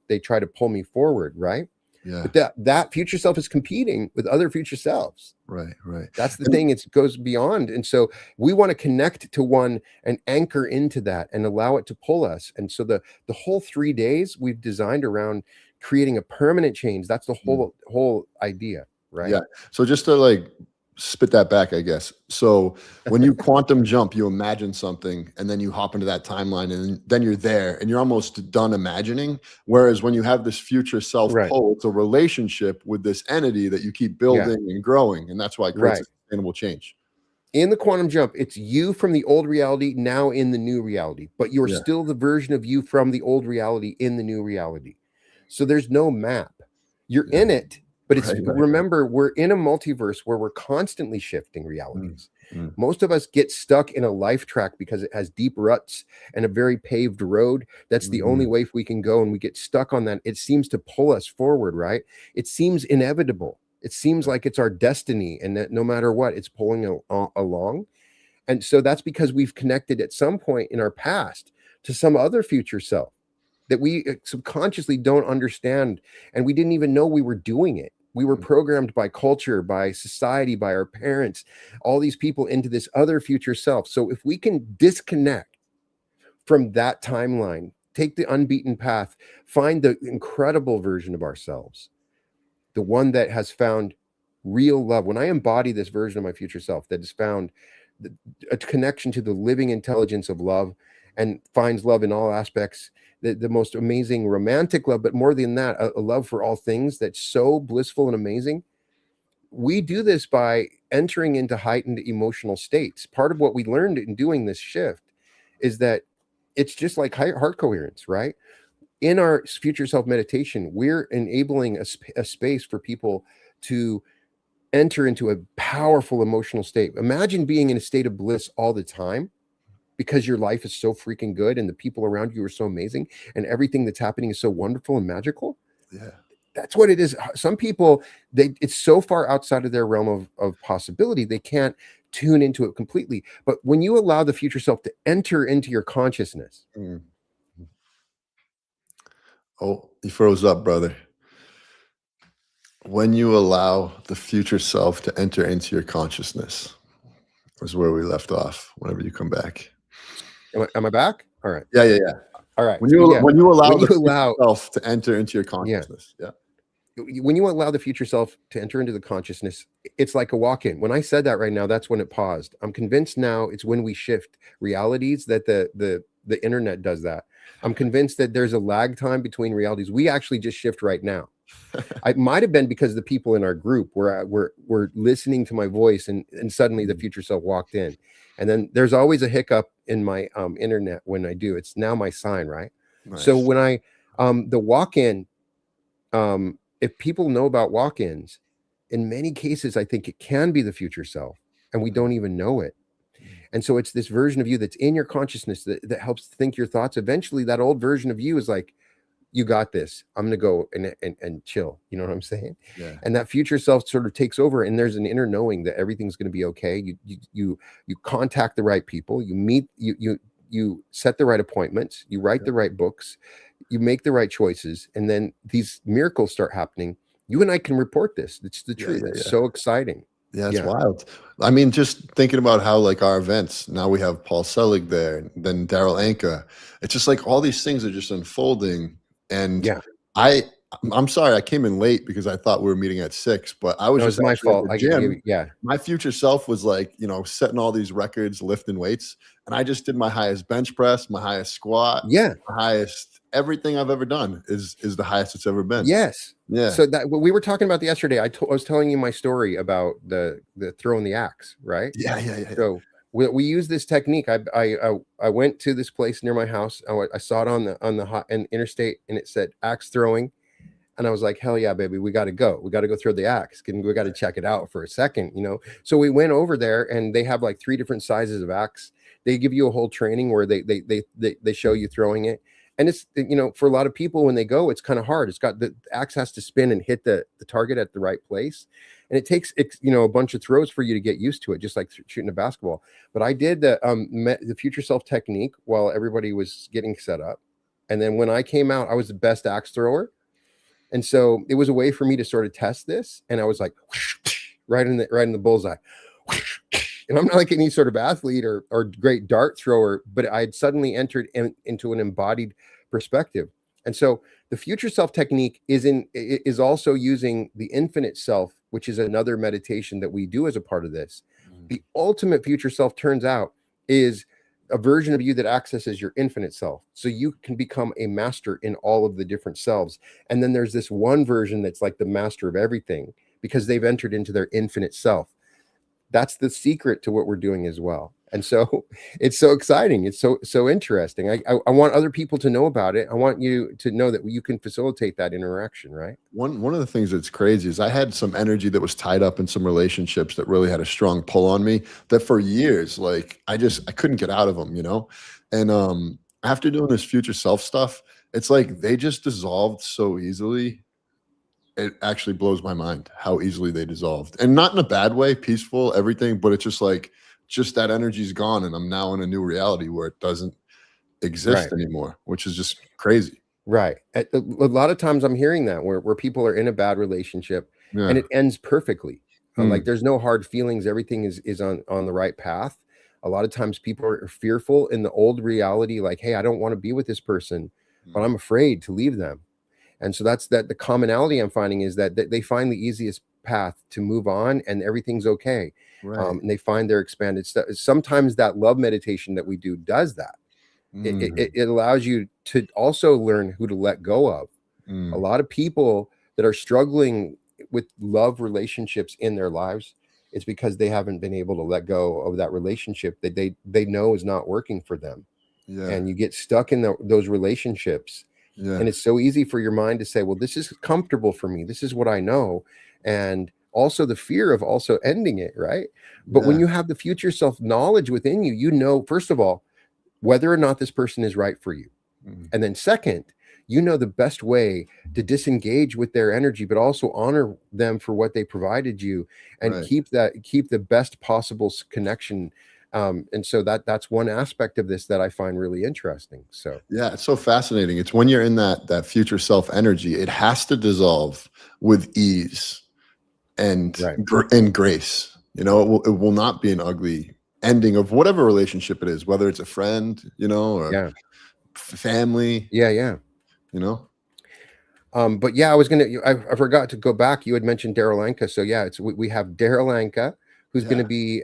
they try to pull me forward, right? But that future self is competing with other future selves. Right. That's the thing. It goes beyond. And so we want to connect to one and anchor into that and allow it to pull us. And so the whole 3 days we've designed around creating a permanent change. That's the whole idea, right? Yeah. So just to like spit that back, I guess. So when you quantum jump, you imagine something and then you hop into that timeline and then you're there and you're almost done imagining. Whereas when you have this future self pull, it's a relationship with this entity that you keep building and growing. And that's why it creates a sustainable change. In the quantum jump, it's you from the old reality now in the new reality, but you're still the version of you from the old reality in the new reality. So there's no map. You're in it. But remember, we're in a multiverse where we're constantly shifting realities. Most of us get stuck in a life track because it has deep ruts and a very paved road. That's the only way we can go, and we get stuck on that. It seems to pull us forward, right? It seems inevitable. It seems like it's our destiny, and that no matter what, it's pulling along. And so that's because we've connected at some point in our past to some other future self that we subconsciously don't understand, and we didn't even know we were doing it. We were programmed by culture, by society, by our parents, all these people into this other future self. So if we can disconnect from that timeline, take the unbeaten path, find the incredible version of ourselves, the one that has found real love. When I embody this version of my future self that has found a connection to the living intelligence of love and finds love in all aspects, the most amazing romantic love, but more than that, a love for all things that's so blissful and amazing. We do this by entering into heightened emotional states. Part of what we learned in doing this shift is that it's just like heart coherence, right? In our future self meditation, we're enabling a space for people to enter into a powerful emotional state. Imagine being in a state of bliss all the time, because your life is so freaking good and the people around you are so amazing and everything that's happening is so wonderful and magical. That's what it is. Some people, it's so far outside of their realm of possibility, they can't tune into it completely. But when you allow the future self to enter into your consciousness. Oh, you froze up, brother. When you allow the future self to enter into your consciousness, was where we left off. Whenever you come back. Am I back? All right. Yeah. All right. When you allow the future self to enter into your consciousness. When you allow the future self to enter into the consciousness, it's like a walk-in. When I said that right now, that's when it paused. I'm convinced now it's when we shift realities that the internet does that. I'm convinced that there's a lag time between realities. We actually just shift right now. It might have been because the people in our group were listening to my voice, and suddenly the future self walked in. And then there's always a hiccup in my internet when I do. It's now my sign, right? So Nice. when I the walk-in, if people know about walk-ins, in many cases, I think it can be the future self, and we don't even know it. And so it's this version of you that's in your consciousness that helps think your thoughts. Eventually, that old version of you is like, you got this. I'm going to go and chill. You know what I'm saying? Yeah. And that future self sort of takes over, and there's an inner knowing that everything's going to be okay. You contact the right people. You meet you set the right appointments. You write the right books. You make the right choices, and then these miracles start happening. You and I can report this. It's the truth. It's so exciting. Yeah, it's wild. I mean, just thinking about how like our events, now we have Paul Selig there, then Daryl Anka. It's just like all these things are just unfolding. And I'm sorry I came in late because I thought we were meeting at 6, but I was just my actually fault. at the gym. My future self was like, you know, setting all these records, lifting weights, and I just did my highest bench press, my highest squat, my highest everything I've ever done is the highest it's ever been. Yes. Yeah. So that we were talking about yesterday. I was telling you my story about the throwing the axe, right? Yeah. So we use this technique. I went to this place near my house. I saw it on the interstate, and it said axe throwing, and I was like, hell yeah, baby, we got to go. We got to go throw the axe. We got to check it out for a second, you know. So we went over there, and they have like 3 different sizes of axe. They give you a whole training where they show you throwing it. And it's, you know, for a lot of people when they go, it's kind of hard. It's got the axe has to spin and hit the target at the right place. And it takes, you know, a bunch of throws for you to get used to it, just like shooting a basketball. But I did the future self technique while everybody was getting set up. And then when I came out, I was the best axe thrower. And so it was a way for me to sort of test this. And I was like, right in the bullseye. And I'm not like any sort of athlete or great dart thrower, but I had suddenly entered into an embodied perspective. And so the future self technique is also using the infinite self, which is another meditation that we do as a part of this. The ultimate future self, turns out, is a version of you that accesses your infinite self. So you can become a master in all of the different selves. And then there's this one version that's like the master of everything because they've entered into their infinite self. That's the secret to what we're doing as well. And so it's so exciting. It's so interesting. I want other people to know about it. I want you to know that you can facilitate that interaction, right? One of the things that's crazy is I had some energy that was tied up in some relationships that really had a strong pull on me that for years, like I couldn't get out of them, you know? And after doing this future self stuff, it's like they just dissolved so easily. It actually blows my mind how easily they dissolved, and not in a bad way, peaceful, everything, but it's just like, just that energy's gone. And I'm now in a new reality where it doesn't exist anymore, which is just crazy. Right. A lot of times I'm hearing that where people are in a bad relationship and it ends perfectly. Like there's no hard feelings. Everything is on the right path. A lot of times people are fearful in the old reality, like, hey, I don't want to be with this person, but I'm afraid to leave them. And so that's the commonality I'm finding is that they find the easiest path to move on and everything's okay. And they find their expanded stuff. Sometimes that love meditation that we do does that. It allows you to also learn who to let go of. A lot of people that are struggling with love relationships in their lives, it's because they haven't been able to let go of that relationship that they know is not working for them. And you get stuck in those relationships. And it's so easy for your mind to say, well, this is comfortable for me. This is what I know. And also the fear of also ending it, right? But when you have the future self knowledge within you, you know, first of all, whether or not this person is right for you. And then second, you know the best way to disengage with their energy, but also honor them for what they provided you and keep the best possible connection. And so that's one aspect of this that I find really interesting. So yeah, it's so fascinating. It's when you're in that future self energy, it has to dissolve with ease and grace. You know, it will not be an ugly ending of whatever relationship it is, whether it's a friend, you know, or family. You know. But yeah, I forgot to go back. You had mentioned Daryl Anka. So yeah, we have Daryl Anka, who's going to be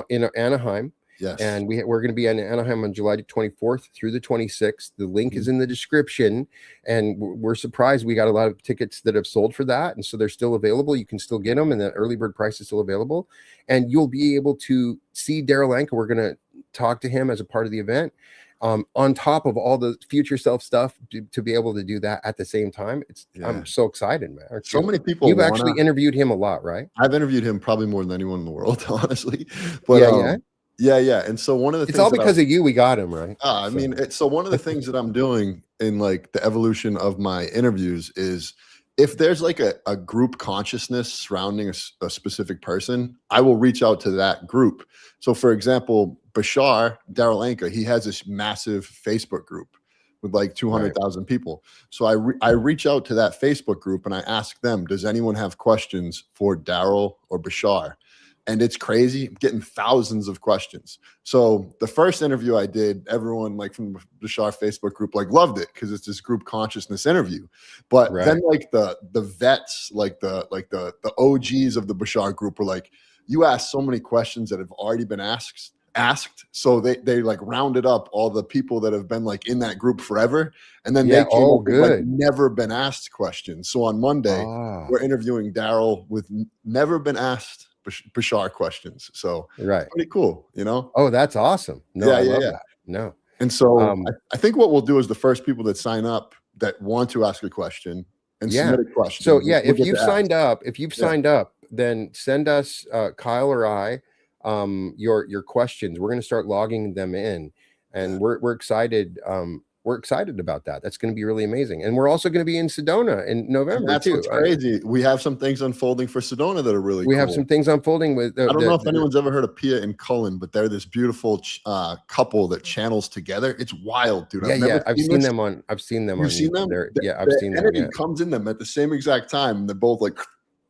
in Anaheim. Yes. And we're going to be in Anaheim on July 24th through the 26th. The link is Mhm. in the description, and we're surprised we got a lot of tickets that have sold for that, and so they're still available. You can still get them, and the early bird price is still available. And you'll be able to see Daryl Anka. We're going to talk to him as a part of the event. On top of all the future self stuff, to be able to do that at the same time, I'm so excited, man. Aren't So you? many people You've actually interviewed him a lot, right? I've interviewed him probably more than anyone in the world, honestly. But Yeah. yeah. And so one of the It's things all because of you we got him, right? I mean, so one of the things that I'm doing in like the evolution of my interviews is if there's like a group consciousness surrounding a specific person, I will reach out to that group. So for example, Bashar, Daryl Anka, he has this massive Facebook group with like 200,000 people. So I reach out to that Facebook group and I ask them, does anyone have questions for Daryl or Bashar? And it's crazy. I'm getting thousands of questions. So the first interview I did, everyone like from the Bashar Facebook group like loved it because it's this group consciousness interview. But then like the vets, like the OGs of the Bashar group were like, you asked so many questions that have already been asked. So they like rounded up all the people that have been like in that group forever, and then they came up with like never been asked questions. So on Monday we're interviewing Daryl with never been asked Bashar questions. So pretty cool, you know? Oh, that's awesome. No, I love that. No. And so I think what we'll do is the first people that sign up that want to ask a question and submit a question. So if you've signed up, then send us Kyle or I your questions. We're going to start logging them in, and we're excited. We're excited about that. That's going to be really amazing. And we're also going to be in Sedona in November. And that's what's crazy. We have some things unfolding for Sedona that are really cool. We have some things unfolding with I don't know if anyone's ever heard of Pia and Cullen, but they're this beautiful couple that channels together. It's wild, dude. I've seen them on. I've seen them. You've seen them? I've seen them. Energy comes in them at the same exact time, and they're both like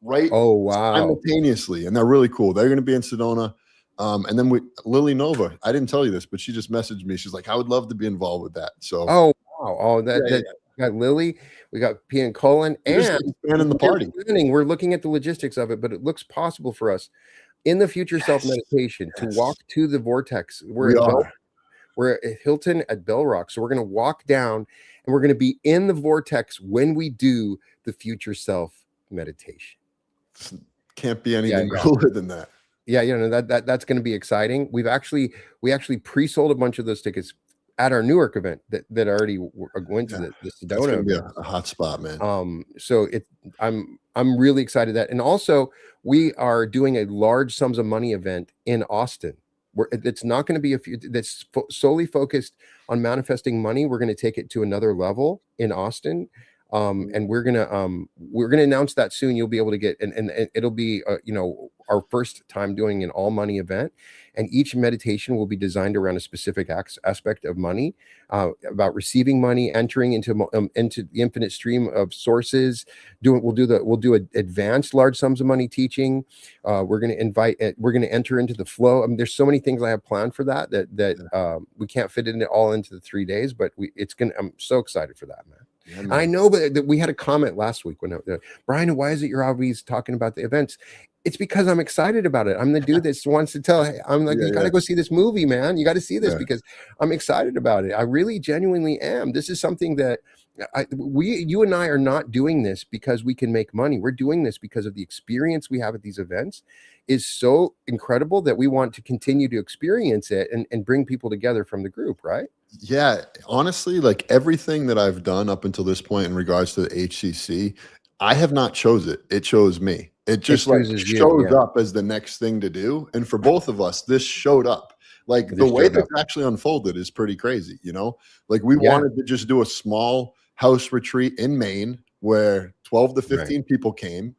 simultaneously, and they're really cool. They're going to be in Sedona. And then Lily Nova, I didn't tell you this, but she just messaged me. She's like, I would love to be involved with that. So we got Lily, we got P and Colin, and in the party. We're looking at the logistics of it, but it looks possible for us in the future self meditation to walk to the vortex. We're at Hilton at Bell Rock, so we're going to walk down, and we're going to be in the vortex when we do the future self meditation. Can't be anything cooler than that. That's going to be exciting. We actually pre-sold a bunch of those tickets at our Newark event that already went to the Sedona event. Be a hot spot, man. So I'm really excited that, and also we are doing a large sums of money event in Austin. It's not going to be that's solely focused on manifesting money. We're going to take it to another level in Austin. And we're gonna announce that soon. You'll be able to get, and it'll be our first time doing an all money event, and each meditation will be designed around a specific aspect of money, about receiving money, entering into the infinite stream of sources. We'll do advanced large sums of money teaching. We're gonna enter into the flow. I mean, there's so many things I have planned for that we can't fit it all into the 3 days, but I'm so excited for that, man. Yeah, I know, but we had a comment last week when Brian, why is it you're always talking about the events? It's because I'm excited about it. I'm the dude that wants to tell. I'm like, you got to go see this movie, man. You got to see this because I'm excited about it. I really genuinely am. This is something that you and I are not doing this because we can make money. We're doing this because of the experience we have at these events is so incredible that we want to continue to experience it and bring people together from the group, right? Yeah, honestly, like everything that I've done up until this point in regards to the HCC, I have not chose it. It chose me. It just shows up as the next thing to do. And for both of us, this showed up. Like the way that's actually unfolded is pretty crazy, Like we wanted to just do a small house retreat in Maine where 12 to 15 people came,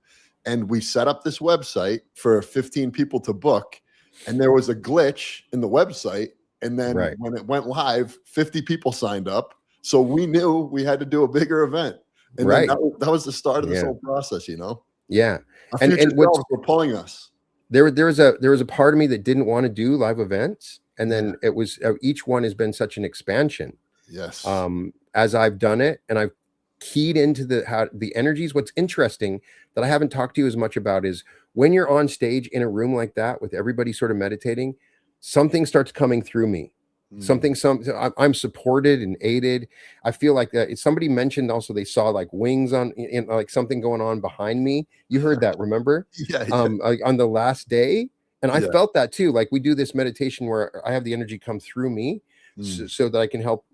and we set up this website for 15 people to book. And there was a glitch in the website. And then when it went live, 50 people signed up. So we knew we had to do a bigger event. And then that was the start of this whole process, Yeah. Our future selves were pulling us. There was a part of me that didn't want to do live events. And then it was each one has been such an expansion. Yes. As I've done it and I've keyed into the energies. What's interesting that I haven't talked to you as much about is when you're on stage in a room like that with everybody sort of meditating, something starts coming through me. I'm supported and aided. I feel like that. Somebody mentioned also they saw like wings in like something going on behind me. You heard that, remember? Yeah, Like on the last day, and I yeah. felt that too. Like we do this meditation where I have the energy come through me, so that I can help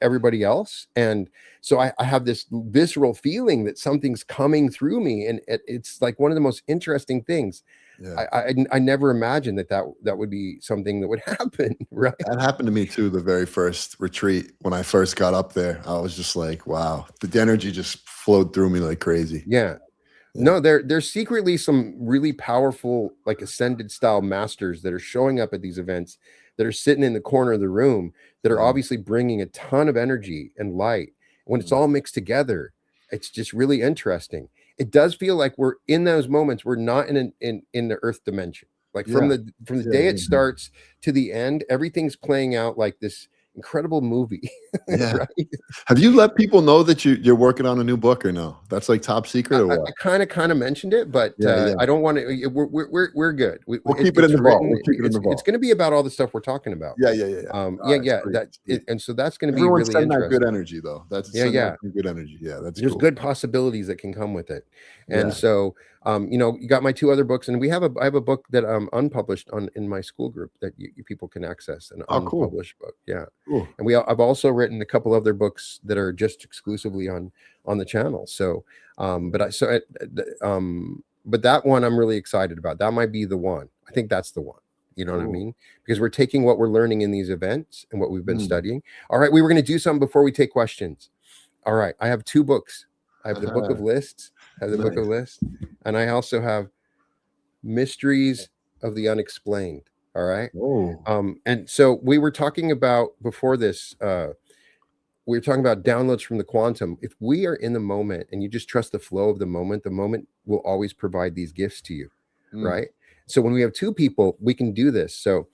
everybody else. And so I have this visceral feeling that something's coming through me, and it's like one of the most interesting things. Yeah. I never imagined that would be something that would happen, right? That happened to me too. The very first retreat, when I first got up there, I was just like, wow, the energy just flowed through me like crazy. Yeah. No, there's secretly some really powerful, like ascended style masters that are showing up at these events, that are sitting in the corner of the room, that are obviously bringing a ton of energy and light. When it's all mixed together, it's just really interesting. It does feel like we're in those moments. We're not in the earth dimension. Like from Yeah. the day it starts to the end, everything's playing out like this incredible movie. Yeah. Right? Have you let people know that you're working on a new book or no? That's like top secret or I what? kind of mentioned it, but Yeah, yeah. I don't want to. We're good. We'll keep it in It's the vault. written. We'll keep it in the It's vault. going to be about all the stuff we're talking about. Yeah, yeah, yeah, yeah. Yeah, That's yeah. great. And so that's going to be Everyone really send that interesting. good energy though. That's send out some good energy. Yeah, that's There's cool. good possibilities that can come with it. And Yeah. so you got my two other books, and I have a book that unpublished in my school group that you people can access, an Cool. unpublished book. Yeah. Cool. And I've also written a couple other books that are just exclusively on the channel. So but that one I'm really excited about. That might be the one. I think that's the one. You know what I mean? Because we're taking what we're learning in these events and what we've been studying. All right, we were going to do something before we take questions. All right, I have two books. I have the Book of Lists, Book of Lists, and I also have Mysteries of the Unexplained. All right. And so we were talking about before this. We were talking about downloads from the quantum. If we are in the moment and you just trust the flow of the moment will always provide these gifts to you, right? So when we have two people, we can do this. So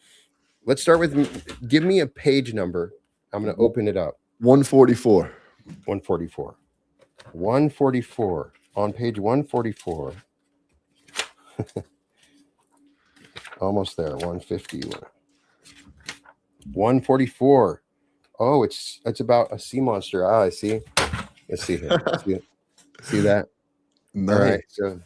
let's start with, give me a page number. I'm going to open it up. 144. 144. 144. On page 144. Almost there. 150. 144. Oh, it's about a sea monster. Ah, I see. Let's see here. See that? Nice. All right. So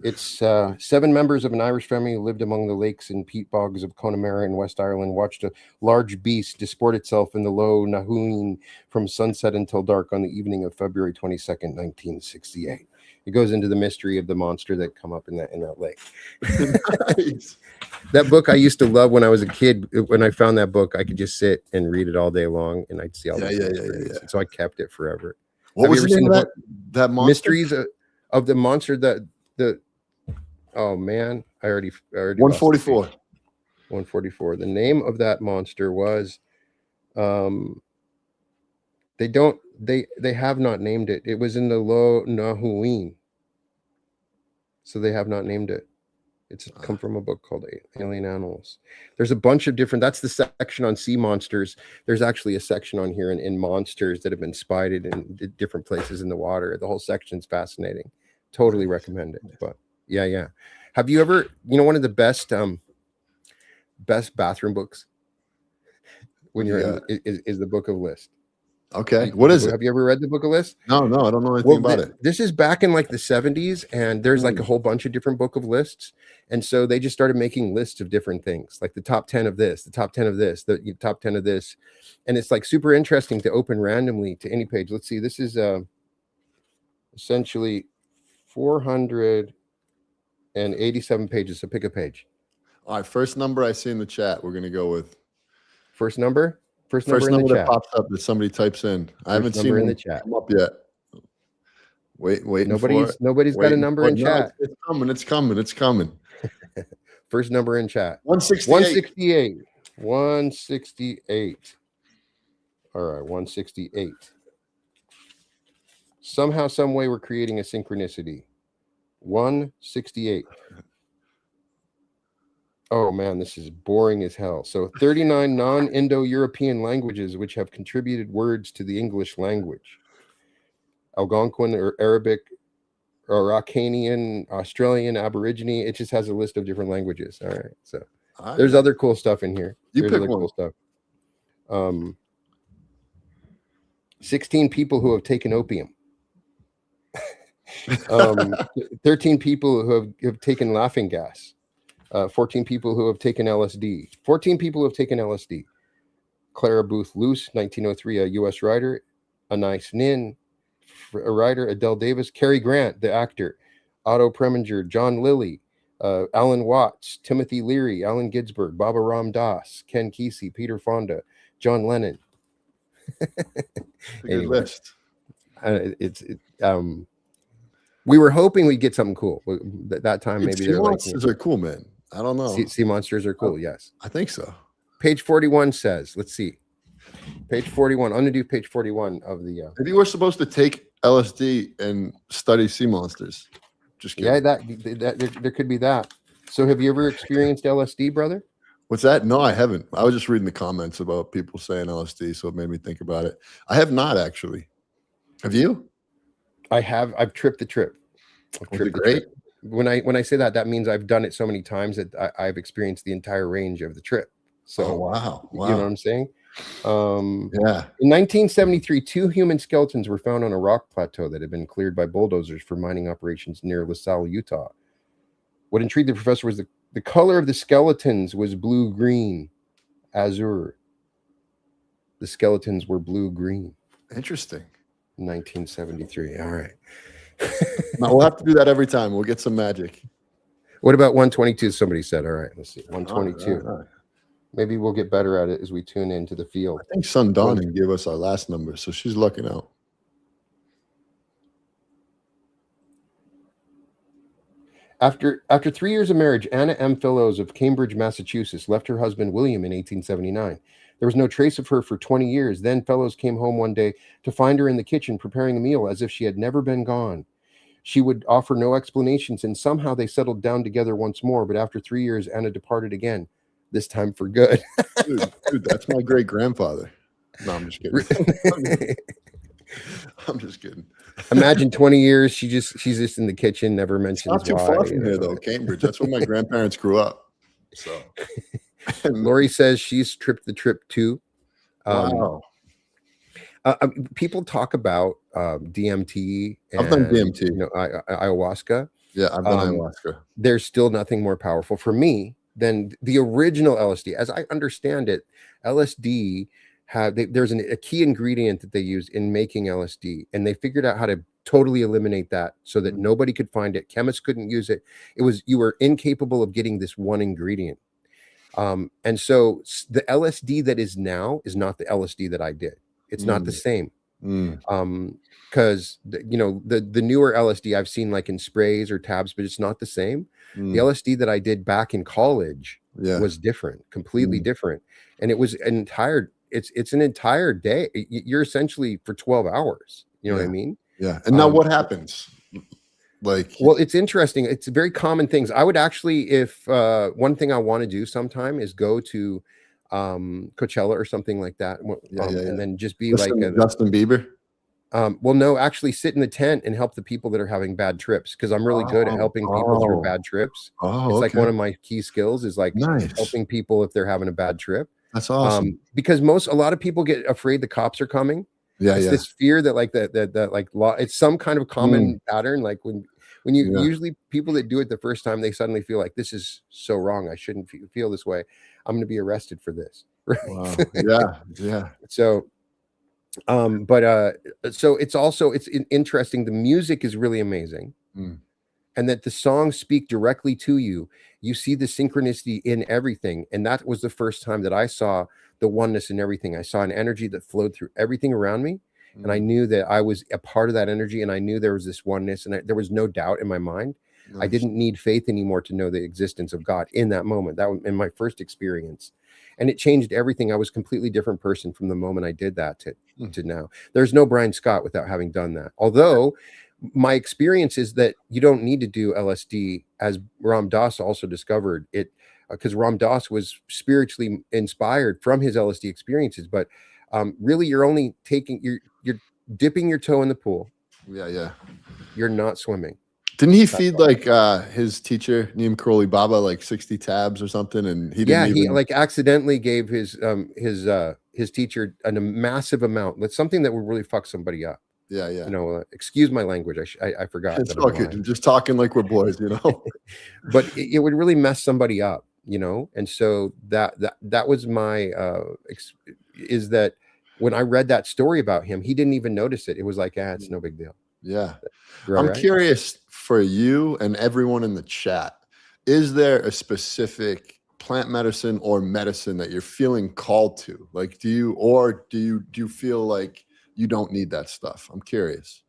it's 7 members of an Irish family who lived among the lakes and peat bogs of Connemara in West Ireland watched a large beast disport itself in the low Nahooin from sunset until dark on the evening of February 22nd, 1968. It goes into the mystery of the monster that come up in that lake. Nice. That book I used to love when I was a kid. When I found that book, I could just sit and read it all day long, and I'd see all these mysteries. And so I kept it forever. What was the name of that monster? Mysteries of the monster the oh man, I already 144. 144. The name of that monster was they have not named it. It was in the Low Nahooin. So they have not named it. It's come from a book called Alien Animals. There's a bunch of different, that's the section on sea monsters. There's actually a section on here in monsters that have been spotted in different places in the water. The whole section's fascinating. Totally recommend it. But yeah. Have you ever, one of the best bathroom books when you're is the Book of List. Okay. What is it? Have you ever read the Book of List? No, I don't know anything about it. This is back in like the 70s, and there's like a whole bunch of different Book of Lists. And so they just started making lists of different things, like the top 10 of this, the top 10 of this, the top 10 of this. And it's like super interesting to open randomly to any page. Let's see. This is essentially 487 pages. So pick a page. All right. First number I see in the chat, we're going to go with. First number? First number in the that chat. Pops up that somebody types in. I haven't seen in the chat come up yet. Wait. Nobody's got a number in chat. It's coming. First number in chat. 168. 168. All right, 168. Somehow, some way, we're creating a synchronicity. 168. Oh man, this is boring as hell. So 39 non-Indo-European languages which have contributed words to the English language. Algonquin or Arabic, Araucanian, Australian, Aborigine. It just has a list of different languages. All right. So There's other cool stuff in here. You There's pick other one. cool stuff. 16 people who have taken opium. 13 people who have taken laughing gas. 14 people who have taken LSD. 14 people who have taken LSD. Clara Booth Luce, 1903, a U.S. writer. Anais Nin, a writer. Adele Davis. Cary Grant, the actor. Otto Preminger. John Lilly. Alan Watts. Timothy Leary. Allen Ginsberg. Baba Ram Das. Ken Kesey. Peter Fonda. John Lennon. It's a good list. We were hoping we'd get something cool. That time, maybe sea monsters are cool, man. I don't know. Sea monsters are cool. Yes, I think so. Page 41 says, let's see. Page 41. I'm gonna do page 41 of the. Maybe we're supposed to take LSD and study sea monsters. Just kidding. Yeah, that there could be that. So, have you ever experienced LSD, brother? What's that? No, I haven't. I was just reading the comments about people saying LSD, so it made me think about it. I have not actually. Have you? I have. I've tripped the trip. Was it great? When I say that, that means I've done it so many times that I've experienced the entire range of the trip. So, wow. You know what I'm saying? Yeah. In 1973, 2 human skeletons were found on a rock plateau that had been cleared by bulldozers for mining operations near LaSalle, Utah. What intrigued the professor was the color of the skeletons was blue-green, azure. The skeletons were blue-green. Interesting. 1973. All right. Now, we'll have to do that every time. We'll get some magic. What about 122? Somebody said. All right, let's see. 122. All right. Maybe we'll get better at it as we tune into the field. I think Sun Dawning gave us our last number, so she's lucking out. After 3 years of marriage, Anna M. Fellows of Cambridge, Massachusetts, left her husband William in 1879. There was no trace of her for 20 years. Then Fellows came home one day to find her in the kitchen preparing a meal as if she had never been gone. She would offer no explanations, and somehow they settled down together once more. But after 3 years, Anna departed again, this time for good. dude, that's my great-grandfather. No, I'm just kidding. I'm just kidding. Imagine 20 years. She's just in the kitchen, never mentions it's not too why. far from here, though, Cambridge. That's where my grandparents grew up. So, Lori says she's tripped the trip too. Wow. People talk about DMT. I've done DMT. Ayahuasca. Yeah, I've done ayahuasca. There's still nothing more powerful for me than the original LSD. As I understand it, LSD there's a key ingredient that they use in making LSD, and they figured out how to totally eliminate that so that nobody could find it. Chemists couldn't use it. You were incapable of getting this one ingredient. And so the LSD that is now is not the LSD that I did. It's not the same. Because the newer LSD I've seen like in sprays or tabs, but it's not the same. The LSD that I did back in college was different, completely different. And it was it's an entire day. You're essentially for 12 hours. You know what I mean? Yeah. And now what happens? Well, it's interesting. It's very common things. I would actually, if one thing I want to do sometime is go to Coachella or something like that, and then just be Listen like Justin Bieber. Well, no, actually sit in the tent and help the people that are having bad trips, because I'm really good at helping people through bad trips. It's like one of my key skills is like helping people if they're having a bad trip. That's awesome. Because a lot of people get afraid the cops are coming. It's this fear that like that like law. It's some kind of common pattern. Like when you usually people that do it the first time, they suddenly feel like this is so wrong. I shouldn't feel this way. I'm going to be arrested for this. Right? Wow. Yeah. So, so it's interesting. The music is really amazing, and that the songs speak directly to you. You see the synchronicity in everything, and that was the first time that I saw the oneness in everything. I saw an energy that flowed through everything around me, and I knew that I was a part of that energy, and I knew there was this oneness, and there was no doubt in my mind. I didn't need faith anymore to know the existence of God in that moment. That was in my first experience, and it changed everything. I was a completely different person from the moment I did that to now. There's no Brian Scott without having done that. Although my experience is that you don't need to do LSD, as Ram Dass also discovered it, because Ram Dass was spiritually inspired from his LSD experiences. But really, you're only you're dipping your toe in the pool. Yeah. You're not swimming. Didn't he feed like his teacher Neem Karoli Baba like 60 tabs or something, and he didn't Yeah, he even? like accidentally gave his teacher a massive amount. That's something that would really fuck somebody up. Yeah, yeah. Excuse my language. I forgot It's that I'm okay. alive. Just talking like we're boys, you know. But it would really mess somebody up, and so that was my is that when I read that story about him, he didn't even notice it. It was like, it's no big deal. Yeah. Right, I'm right. curious for you and everyone in the chat, is there a specific plant medicine or medicine that you're feeling called to? Like, do you feel like you don't need that stuff? I'm curious.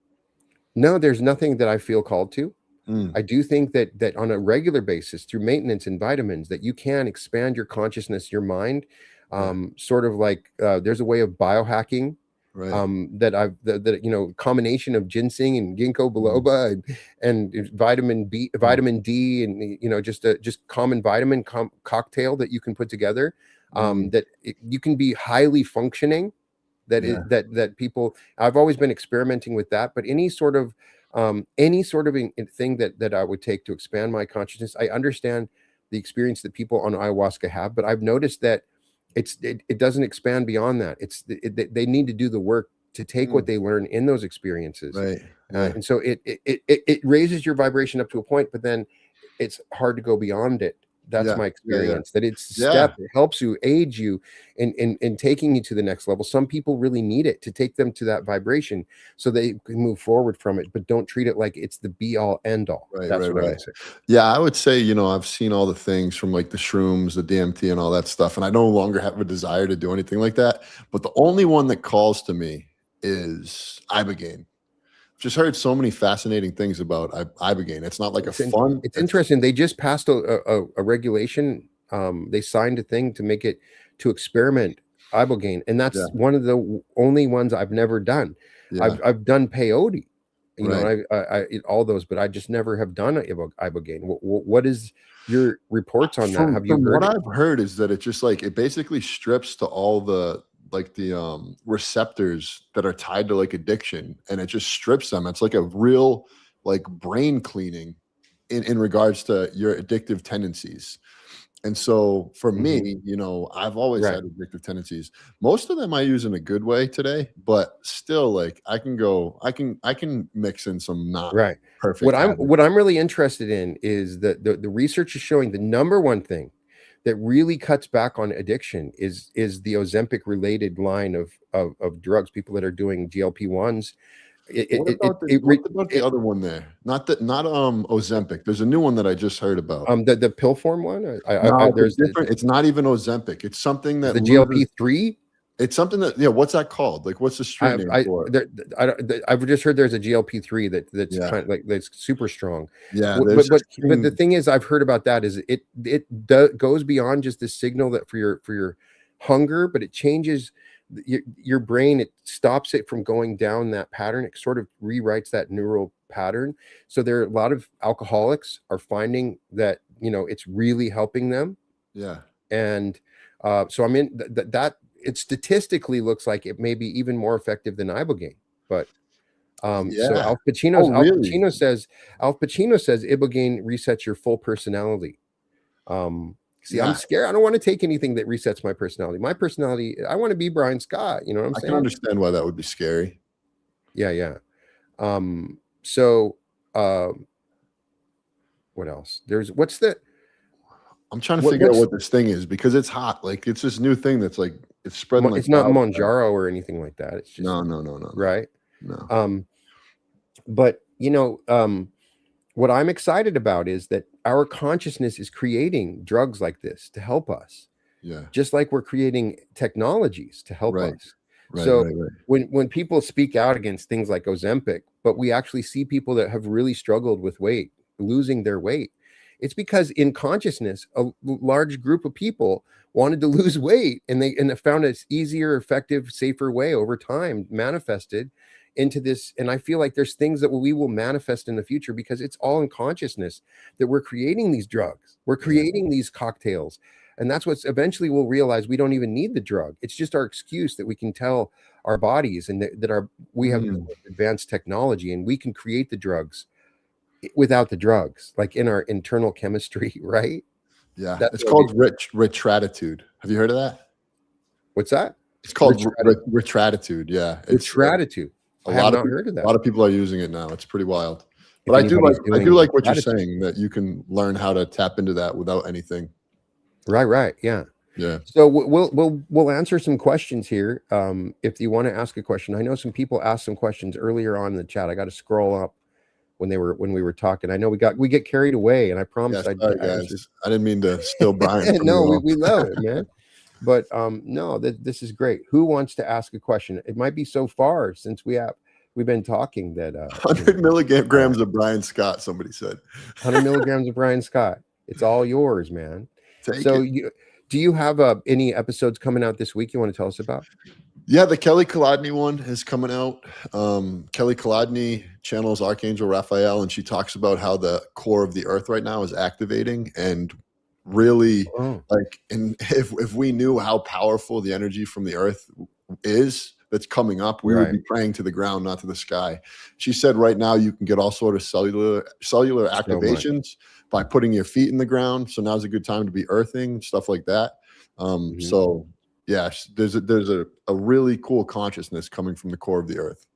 No, there's nothing that I feel called to. Mm, I do think that on a regular basis, through maintenance and vitamins, that you can expand your consciousness, your mind. yeah, Sort of like there's a way of biohacking right. that I've that combination of ginseng and ginkgo Mm, biloba and mm, vitamin D, and just common vitamin cocktail that you can put together. mm, You can be highly functioning. yeah. That people, I've always been experimenting with that, but any sort of thing that I would take to expand my consciousness. I understand the experience that people on ayahuasca have, but I've noticed that it doesn't expand beyond that. They need to do the work to take what Mm, they learn in those experiences, right. Yeah. and so it raises your vibration up to a point, but then it's hard to go beyond it. That's Yeah. my Yeah. Yeah. experience. That it's a Yeah. step. It helps you, aids you in taking you to the next level. Some people really need it to take them to that vibration so they can move forward from it, but don't treat it like it's the be all end all. Right, That's right, what I right. would say. Yeah, I would say, I've seen all the things from like the shrooms, the DMT, and all that stuff, and I no longer have a desire to do anything like that. But the only one that calls to me is ibogaine. Just heard so many fascinating things about ibogaine. It's not like a fun. It's interesting. They just passed a regulation. They signed a thing to make it to experiment ibogaine, and Yeah, that's one of the only ones I've never done. yeah, I've done peyote, right. and I eat all those, but I just never have done ibogaine. What is your reports on that? From Have you from what heard it? I've heard is that it just like it basically strips to all the like the receptors that are tied to like addiction, and it just strips them. It's like a real like brain cleaning in regards to your addictive tendencies. And so for Hmm. me, I've always Right. had addictive tendencies. Most of them I use in a good way today, but still like I can mix in some not Right. perfect habits. What I'm really interested in is that the research is showing the number one thing that really cuts back on addiction is the Ozempic related line of drugs. People that are doing GLP-1s. It What it it about the it, what re- about the it other one there? Not Ozempic. There's a new one that I just heard about. the pill form one. No, it's There's a different. It's not even Ozempic. It's something that the loses. GLP-3. It's something that, yeah. What's that called? Like, what's the street name for it? I've just heard there's a GLP-3 that's Yeah, kind of like that's super strong. yeah. W- There's But this but but the thing. thing is, I've heard about that is goes beyond just the signal that for your hunger, but it changes your brain. It stops it from going down that pattern. It sort of rewrites that neural pattern. So there are a lot of alcoholics are finding that it's really helping them, Yeah, and so I'm in that. It statistically looks like it may be even more effective than ibogaine, but so yeah. Oh, really? Alf Pacino says ibogaine resets your full personality. See, I'm Yeah, scared. I don't want to take anything that resets my personality. My personality, I want to be Brian Scott. You know what I'm I can saying? understand why that would be scary. Yeah, yeah. So what else? There's what's the I'm trying to what figure out what's what this thing is because it's hot. Like it's this new thing that's like it's spreading like it's not wildfire. Monjaro or anything like that. It's just No, no, no, no, no, right. no. Um, but what I'm excited about is that our consciousness is creating drugs like this to help us, Yeah. just like we're creating technologies to help Right. us. Right. So Right. Right. when people speak out against things like Ozempic, but we actually see people that have really struggled with weight, losing their weight, it's because in consciousness, a large group of people wanted to lose weight, and they found an easier, effective, safer way over time manifested into this. And I feel like there's things that we will manifest in the future because it's all in consciousness that we're creating these drugs, we're Yeah. creating these cocktails. And that's what's eventually we'll realize we don't even need the drug. It's just our excuse that we can tell our bodies and that we have Mm, advanced technology and we can create the drugs without the drugs, like in our internal chemistry, right? Yeah, That's it's what called retratitude. Have you heard of that? what's that? It's called retratitude. Yeah, it's Retratitude. a I have lot of not people, heard of a that. lot of people are using it now. It's pretty wild. But If anybody's I do doing like what you're gratitude. saying, that you can learn how to tap into that without anything. Right, yeah. Yeah. So we'll answer some questions here. If you want to ask a question, I know some people asked some questions earlier on in the chat. I got to scroll up when we were talking. I know we get carried away, and I Yeah, promised I'd sorry answer. guys. I didn't mean to steal Brian from you No, all. we love it, man. But no, this is great. Who wants to ask a question? It might be so far since we've been talking that 100 milligrams of Brian Scott, somebody said. 100 milligrams of Brian Scott. It's all yours, man. Take So it. do you have any episodes coming out this week you want to tell us about? Yeah, the Kelly Kolodny one is coming out. Kelly Kolodny channels Archangel Raphael, and she talks about how the core of the earth right now is activating, and really like, and if we knew how powerful the energy from the earth is that's coming up, we would be praying to the ground, not to the sky. She said right now you can get all sort of cellular activations by putting your feet in the ground. So now's a good time to be earthing, stuff like that. So yes, there's a really cool consciousness coming from the core of the earth.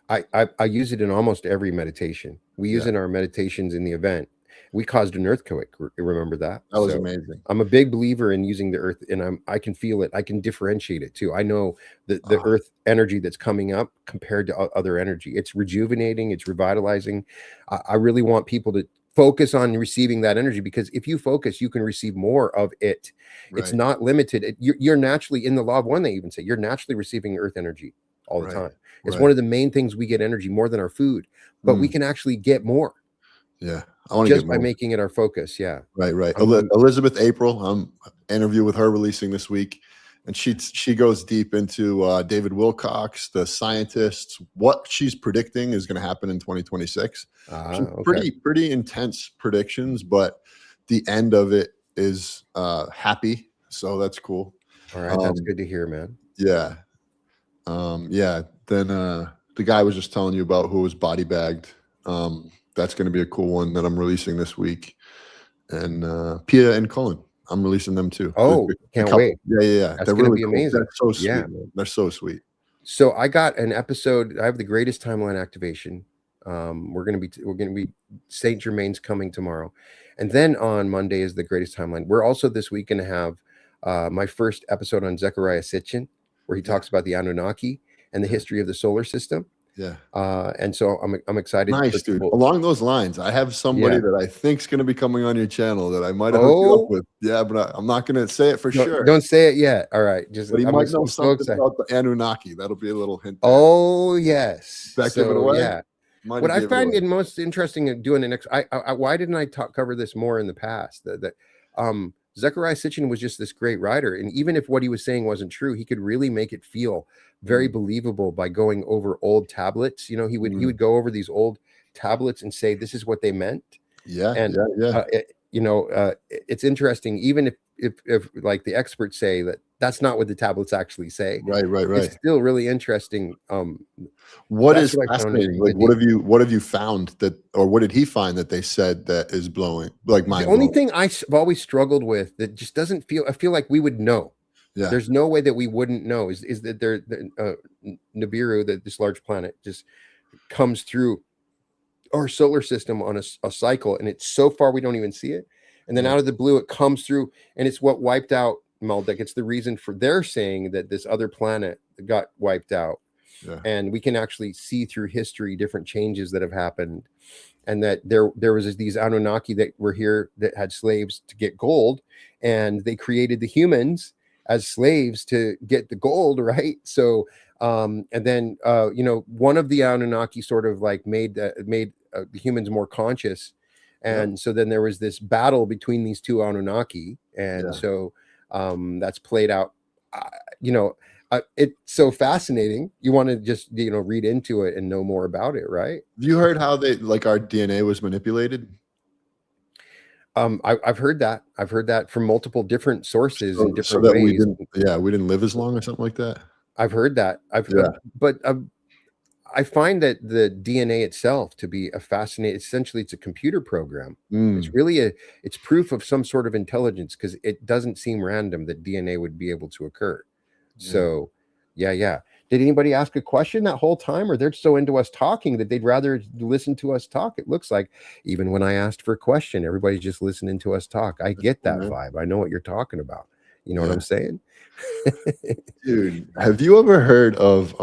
I use it in almost every meditation. We use it in our meditations in the event. We caused an earthquake. Remember that? That was amazing. I'm a big believer in using the earth, and I can feel it. I can differentiate it too. I know the earth energy that's coming up compared to other energy. It's rejuvenating. It's revitalizing. I really want people to focus on receiving that energy, because if you focus, you can receive more of it. It's not limited. You're naturally, in the law of one, they even say you're naturally receiving earth energy all the time. It's one of the main things we get energy more than our food, but we can actually get more. Yeah, I want to just get more by making it our focus. Yeah, right. Elizabeth April, interview with her releasing this week, and she goes deep into David Wilcox, the scientists, what she's predicting is going to happen in 2026. Pretty intense predictions, but the end of it is happy, so that's cool. All right, that's good to hear, man. Yeah, yeah. Then the guy I was just telling you about, who was body bagged. That's going to be a cool one that I'm releasing this week. And Pia and Cullen, I'm releasing them too. Oh, can't wait. Yeah. That's going to be amazing. They're so sweet, man. They're so sweet. So I got an episode. I have the greatest timeline activation. We're going to be Saint Germain's coming tomorrow. And then on Monday is the greatest timeline. We're also this week going to have my first episode on Zecharia Sitchin, where he talks about the Anunnaki and the history of the solar system. Yeah. And so I'm excited. Nice, dude. Along those lines, I have somebody that I think is going to be coming on your channel that I might have hooked you up with. Yeah, but I'm not going to say it for sure. Don't say it yet. All right. But he might know something about the Anunnaki. That'll be a little hint there. Oh, yes. Give it away? Yeah. What I find it most interesting in doing the next, why didn't I cover this more in the past? Zecharia Sitchin was just this great writer, and even if what he was saying wasn't true, he could really make it feel very believable by going over old tablets. He would go over these old tablets and say this is what they meant. It's interesting, even if like the experts say that's not what the tablets actually say. Right. It's still really interesting. What is fascinating? Like, what have you found that, or what did he find that they said that is blowing, like, mind blowing? The only thing I've always struggled with that just doesn't feel, I feel like we would know. Yeah. There's no way that we wouldn't know is that Nibiru, that this large planet just comes through our solar system on a cycle, and it's so far we don't even see it. And then out of the blue, it comes through, and it's what wiped out Maldek. It's the reason for their saying that this other planet got wiped out. Yeah. And we can actually see through history different changes that have happened, and that there was these Anunnaki that were here that had slaves to get gold, and they created the humans as slaves to get the gold, right? So and then one of the Anunnaki sort of like made the humans more conscious, and so then there was this battle between these two Anunnaki, and so that's played out. It's so fascinating. You want to just read into it and know more about it, right? Have you heard how our DNA was manipulated? I've heard that. I've heard that from multiple different sources in different ways. We didn't live as long or something like that. I've heard that. I find that the DNA itself to be a fascinating. Essentially, it's a computer program. It's really it's proof of some sort of intelligence because it doesn't seem random that DNA would be able to occur. So, yeah. Did anybody ask a question that whole time, or they're so into us talking that they'd rather listen to us talk? It looks like even when I asked for a question, everybody's just listening to us talk. I get that vibe. I know what you're talking about. You know what I'm saying? Dude, have you ever heard of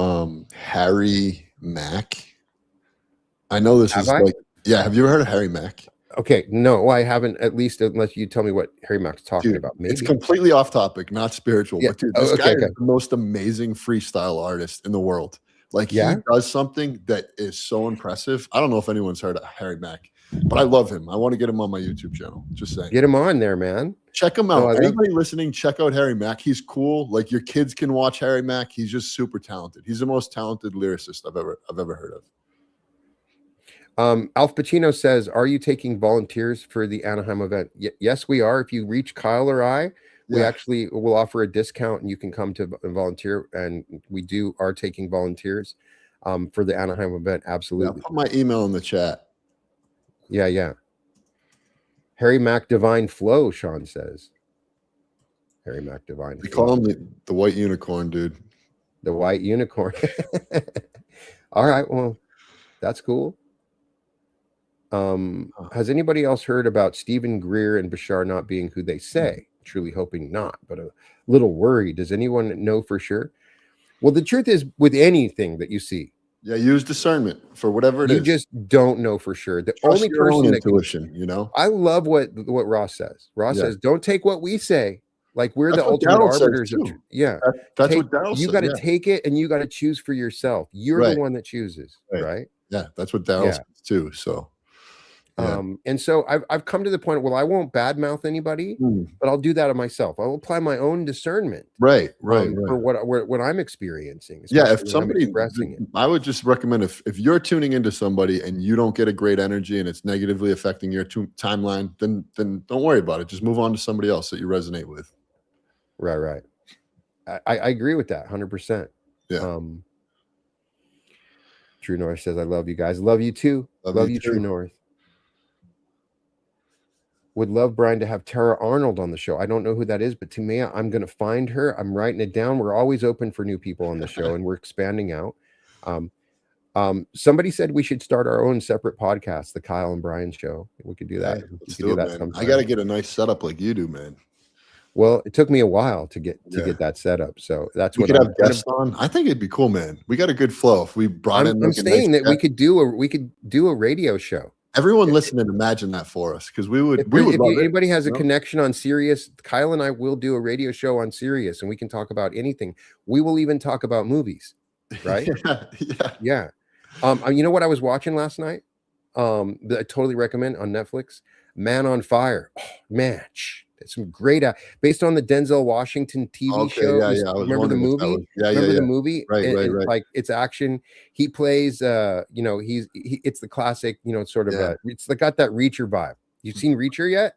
Harry Mack? I know this is like, have you ever heard of Harry Mack? Okay, no, I haven't, at least unless you tell me what Harry Mack's talking about. Maybe it's completely off topic, not spiritual. Yeah. But dude, this guy is the most amazing freestyle artist in the world. Like he does something that is so impressive. I don't know if anyone's heard of Harry Mack, but I love him. I want to get him on my YouTube channel. Just saying. Get him on there, man. Check him out. Anybody listening, check out Harry Mack. He's cool. Like your kids can watch Harry Mack. He's just super talented. He's the most talented lyricist I've ever heard of. Alf Pacino says, "Are you taking volunteers for the Anaheim event?" Yes, we are. If you reach Kyle or I, we actually will offer a discount, and you can come to volunteer. And we are taking volunteers for the Anaheim event. Absolutely. I'll put my email in the chat. Yeah. Harry Mack Divine Flow, Sean says. Harry Mack Divine. They call him the white unicorn, dude. The white unicorn. All right. Well, that's cool. Has anybody else heard about Stephen Greer and Bashar not being who they say? Truly hoping not, but a little worried. Does anyone know for sure? Well, the truth is, with anything that you see, use discernment for whatever it is. You just don't know for sure. The only person that intuition, you know. I love what Ross says. Ross says, "Don't take what we say. Like we're the ultimate arbiters of truth." Yeah, that's what Daryl says. You got to take it, and you got to choose for yourself. You're the one that chooses, right? Yeah, that's what Daryl says too. So. And so I've come to the point, well, I won't badmouth anybody, but I'll do that of myself. I'll apply my own discernment. Right. For what I'm experiencing. Yeah. If somebody, I would just recommend if you're tuning into somebody and you don't get a great energy and it's negatively affecting your timeline, then don't worry about it. Just move on to somebody else that you resonate with. Right. I agree with that 100%. Yeah. True North says, "I love you guys. Love you too. Love you, True North. Would love Brian to have Tara Arnold on the show. I don't know who that is, but to me, I'm going to find her. I'm writing it down. We're always open for new people on the show, and we're expanding out. Somebody said we should start our own separate podcast, the Kyle and Brian Show. We could do that. Let's do that sometime. I got to get a nice setup like you do, man. Well, it took me a while to get that set up. So that's what we could have guests on. I think it'd be cool, man. We got a good flow. If we brought in, I'm saying that we could do a radio show. Everyone listening, imagine that for us, because we would. If anybody has a connection on Sirius, Kyle and I will do a radio show on Sirius, and we can talk about anything. We will even talk about movies, right? Yeah. You know what I was watching last night? That I totally recommend on Netflix. Man on Fire. Oh, man, it's some great based on the Denzel Washington TV show. Remember the movie? Remember the movie? Right. Like it's action. He plays it's the classic, sort of it's got that Reacher vibe. You've seen Reacher yet?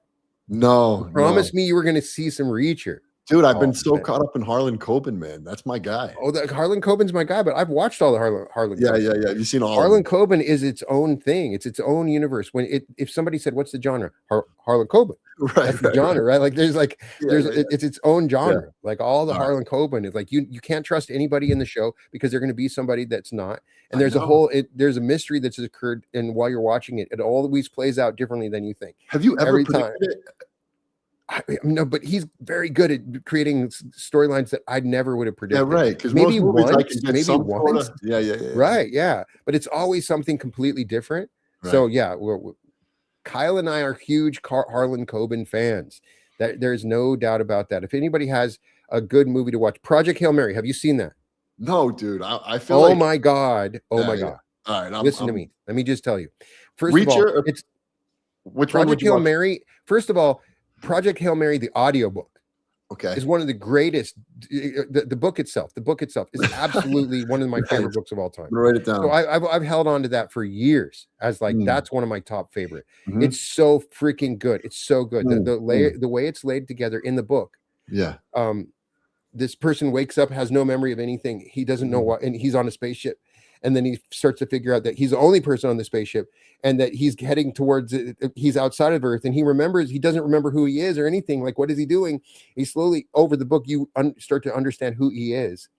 No. Promise me you were gonna see some Reacher. Dude, I've been so caught up in Harlan Coben, man. That's my guy. Oh, Harlan Coben's my guy, but I've watched all the Harlan. Yeah. You've seen all. Harlan Coben is its own thing. It's its own universe. If somebody said, "What's the genre?" Harlan Coben. That's the genre, right? Like it's its own genre. Yeah. Like all the Harlan Coben is like you can't trust anybody in the show because they're going to be somebody that's not. And there's there's a mystery that's occurred, and while you're watching it, it always plays out differently than you think. Have you ever predicted it? No, but he's very good at creating storylines that I never would have predicted. Yeah, right. Because maybe once. Yeah. Right, yeah. But it's always something completely different. Right. So yeah, Kyle and I are huge Harlan Coben fans. There's no doubt about that. If anybody has a good movie to watch, Project Hail Mary. Have you seen that? No, dude. I feel. Oh my god. Oh my god. All right. Listen to me. Let me just tell you. First of all, it's which Project Hail Mary. First of all, Project Hail Mary, the audiobook, is one of the greatest. The book itself is absolutely one of my favorite books of all time. Write it down. So I've held on to that for years as that's one of my top favorite. Mm-hmm. It's so freaking good. It's so good. The way it's laid together in the book. Yeah. This person wakes up, has no memory of anything. He doesn't know what, and he's on a spaceship. and then he starts to figure out that he's the only person on the spaceship, and that he's heading towards it. He's outside of Earth, and he doesn't remember who he is or anything. Like, what is he doing? He slowly, over the book, you start to understand who he is,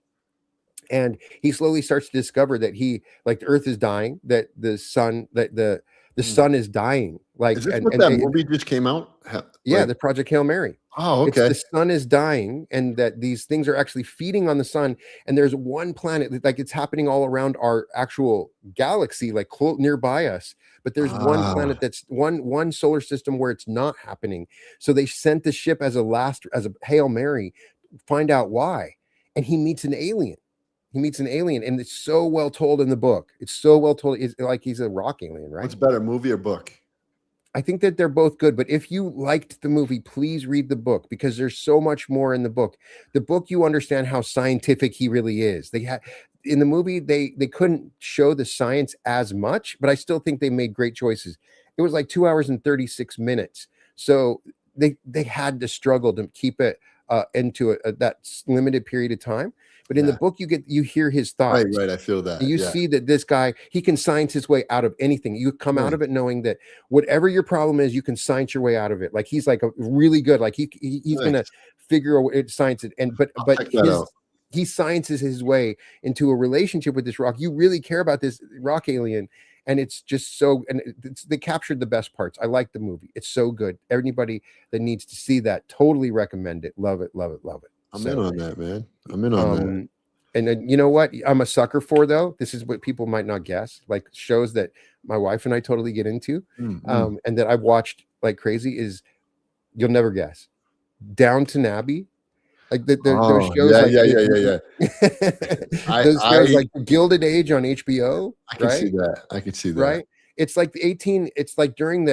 and he slowly starts to discover that the Earth is dying, that the sun is dying. Like, is this what that movie just came out? Yeah, the Project Hail Mary. Oh, It's okay. the sun is dying, and that these things are actually feeding on the sun. And there's one planet, like it's happening all around our actual galaxy, like nearby us. But there's one planet that's one solar system where it's not happening. So they sent the ship as a Hail Mary, find out why. And he meets an alien. And it's so well told in the book. It's so well told. It's like he's a rock alien, right? What's better, movie or book? I think that they're both good, but if you liked the movie, please read the book, because there's so much more in the book. The book, you understand how scientific he really is. They had in the movie, they couldn't show the science as much, but I still think they made great choices. It was like 2 hours and 36 minutes, so they had to struggle to keep it into that limited period of time. But in the book, you hear his thoughts. Right. I feel that. You see that this guy, he can science his way out of anything. You come out of it knowing that whatever your problem is, you can science your way out of it. Like, he's like a really good, like he's gonna figure out science it. And but he sciences his way into a relationship with this rock. You really care about this rock alien, and it's just so. And they captured the best parts. I like the movie. It's so good. Anybody that needs to see that, totally recommend it. Love it. Love it. Love it. I'm in on that, man. I'm in on that. And then, you know what I'm a sucker for, though? This is what people might not guess. Like, shows that my wife and I totally get into, and that I've watched like crazy, is, you'll never guess, Downton Abbey. Like those shows. Those shows like Gilded Age on HBO. I can see that. I can see that. Right. It's like it's like during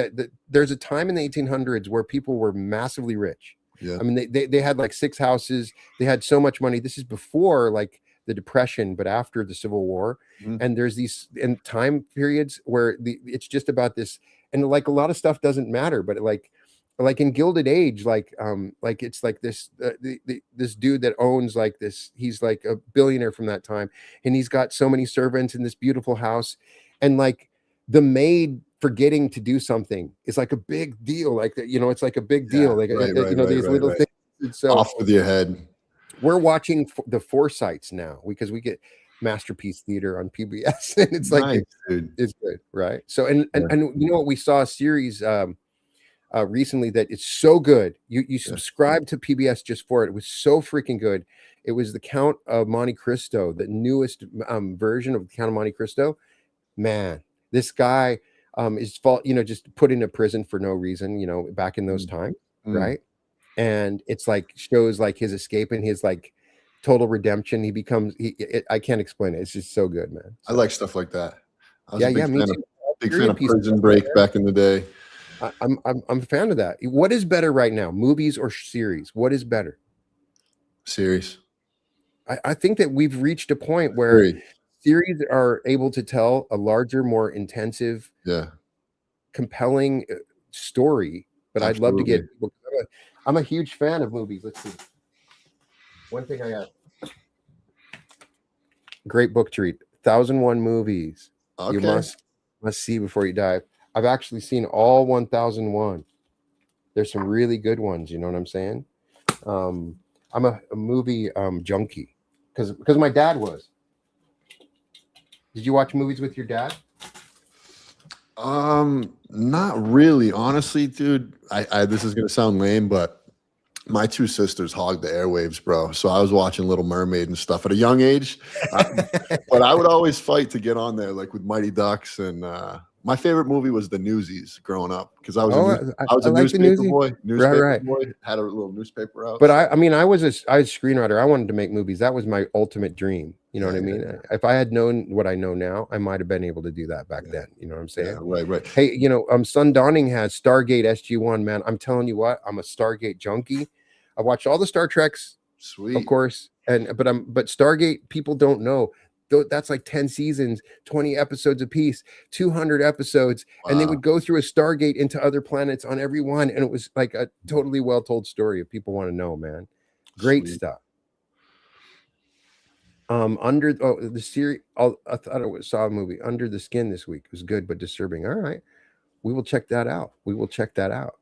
there's a time in the 1800s where people were massively rich. Yeah. I mean, they had like 6 houses. They had so much money. This is before like the Depression, but after the Civil War. And there's these time periods where it's just about this, and like a lot of stuff doesn't matter, but like in Gilded Age, like it's like this this dude that owns like this, he's like a billionaire from that time, and he's got so many servants in this beautiful house, and like the maid forgetting to do something is like a big deal. Like, it's like a big deal. Like, these little things. And so off with your head. We're watching the Forsytes now, because we get Masterpiece Theater on PBS, and it's like, it's good, right? So and you know what, we saw a series recently that it's so good. You subscribe to PBS just for it. It was so freaking good. It was the Count of Monte Cristo, the newest version of the Count of Monte Cristo. Man, this guy is just put into prison for no reason, back in those times, right? And it's like, shows like his escape and his like total redemption. He becomes I can't explain it. It's just so good, man. So, I like stuff like that. I was me too. Big fan of Prison Break back in the day. I'm a fan of that. What is better right now, movies or series? What is better? Series. I think that we've reached a point where series are able to tell a larger, more intensive, compelling story. But I'd love to get. I'm a huge fan of movies. Let's see. One thing I got. Great book treat. 1001 movies. Okay. You must see before you die. I've actually seen all 1001. There's some really good ones. You know what I'm saying? I'm a movie junkie because my dad was. Did you watch movies with your dad? Not really, honestly, dude. I this is gonna sound lame, but my 2 sisters hogged the airwaves, bro. So I was watching Little Mermaid and stuff at a young age. But I would always fight to get on there, like with Mighty Ducks. And my favorite movie was The Newsies growing up, because I was a newspaper boy. Newspaper boy, had a little newspaper out. But I was a screenwriter. I wanted to make movies. That was my ultimate dream. You know what I mean? If I had known what I know now, I might have been able to do that back then. You know what I'm saying? Right. Hey, Sun Dawning has Stargate SG-1, man. I'm telling you what, I'm a Stargate junkie. I watched all the Star Treks, sweet, of course, but Stargate, people don't know. That's like 10 seasons, 20 episodes apiece, 200 episodes, and they would go through a Stargate into other planets on every one, and it was like a totally well told story if people want to know, man. Great stuff. Under the series, I thought saw a movie Under the Skin this week. It was good but disturbing. All right, we will check that out. We will check that out.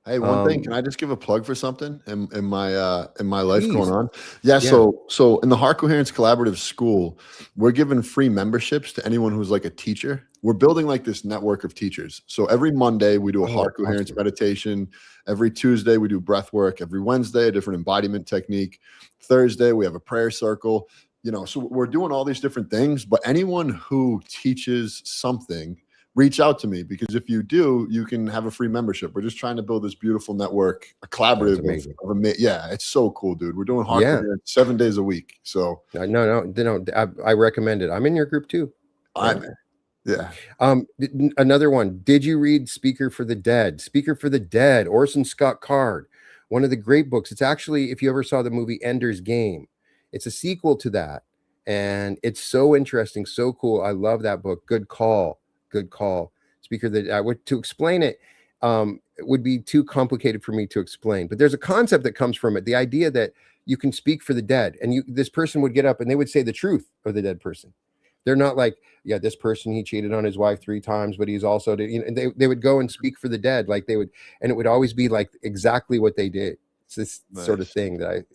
Hey, one thing, can I just give a plug for something in my life going Please. on? Yeah, Yeah. so in the Heart Coherence Collaborative School, we're giving free memberships to anyone who's like a teacher. We're building like this network of teachers. So every Monday we do a heart coherence Awesome. meditation. Every Tuesday we do breath work. Every Wednesday a different embodiment technique. Thursday we have a prayer circle. You know, so we're doing all these different things, but anyone who teaches something, reach out to me, because if you do, you can have a free membership. We're just trying to build this beautiful network, a collaborative yeah, it's so cool, dude. We're doing heart coherence 7 days a week. So no, I recommend it. I'm in your group too. Yeah. Another one. Did you read Speaker for the Dead? Speaker for the Dead, Orson Scott Card. One of the great books. It's actually, if you ever saw the movie Ender's Game, it's a sequel to that. And it's so interesting, so cool. I love that book. Good call. Good call. Speaker that I would to explain it, it would be too complicated for me to explain. But there's a concept that comes from it. The idea that you can speak for the dead, and this person would get up and they would say the truth of the dead person. They're not like, yeah, this person, he cheated on his wife 3 times, but he's also, and they would go and speak for the dead, like they would, and it would always be like exactly what they did. It's this sort of thing that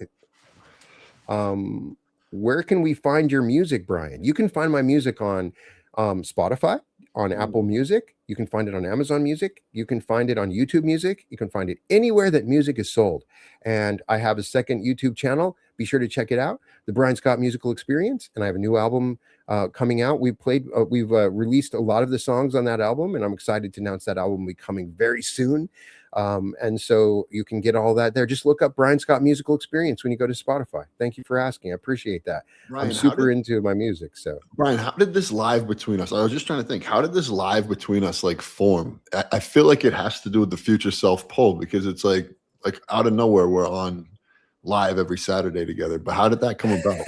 where can we find your music, Brian? You can find my music on Spotify, on Apple Music. You can find it on Amazon Music. You can find it on YouTube Music. You can find it anywhere that music is sold. And I have a second YouTube channel. Be sure to check it out, The Brian Scott Musical Experience. And I have a new album coming out. We've released a lot of the songs on that album, and I'm excited to announce that album will be coming very soon. And so you can get all that there. Just look up Brian Scott Musical Experience when you go to Spotify. Thank you for asking. I appreciate that. Brian, I'm super into my music. So Brian, how did this live between us? I was just trying to think, how did this live between us like form? I feel like it has to do with the Future Self poll, because it's like out of nowhere we're on live every Saturday together. But how did that come about?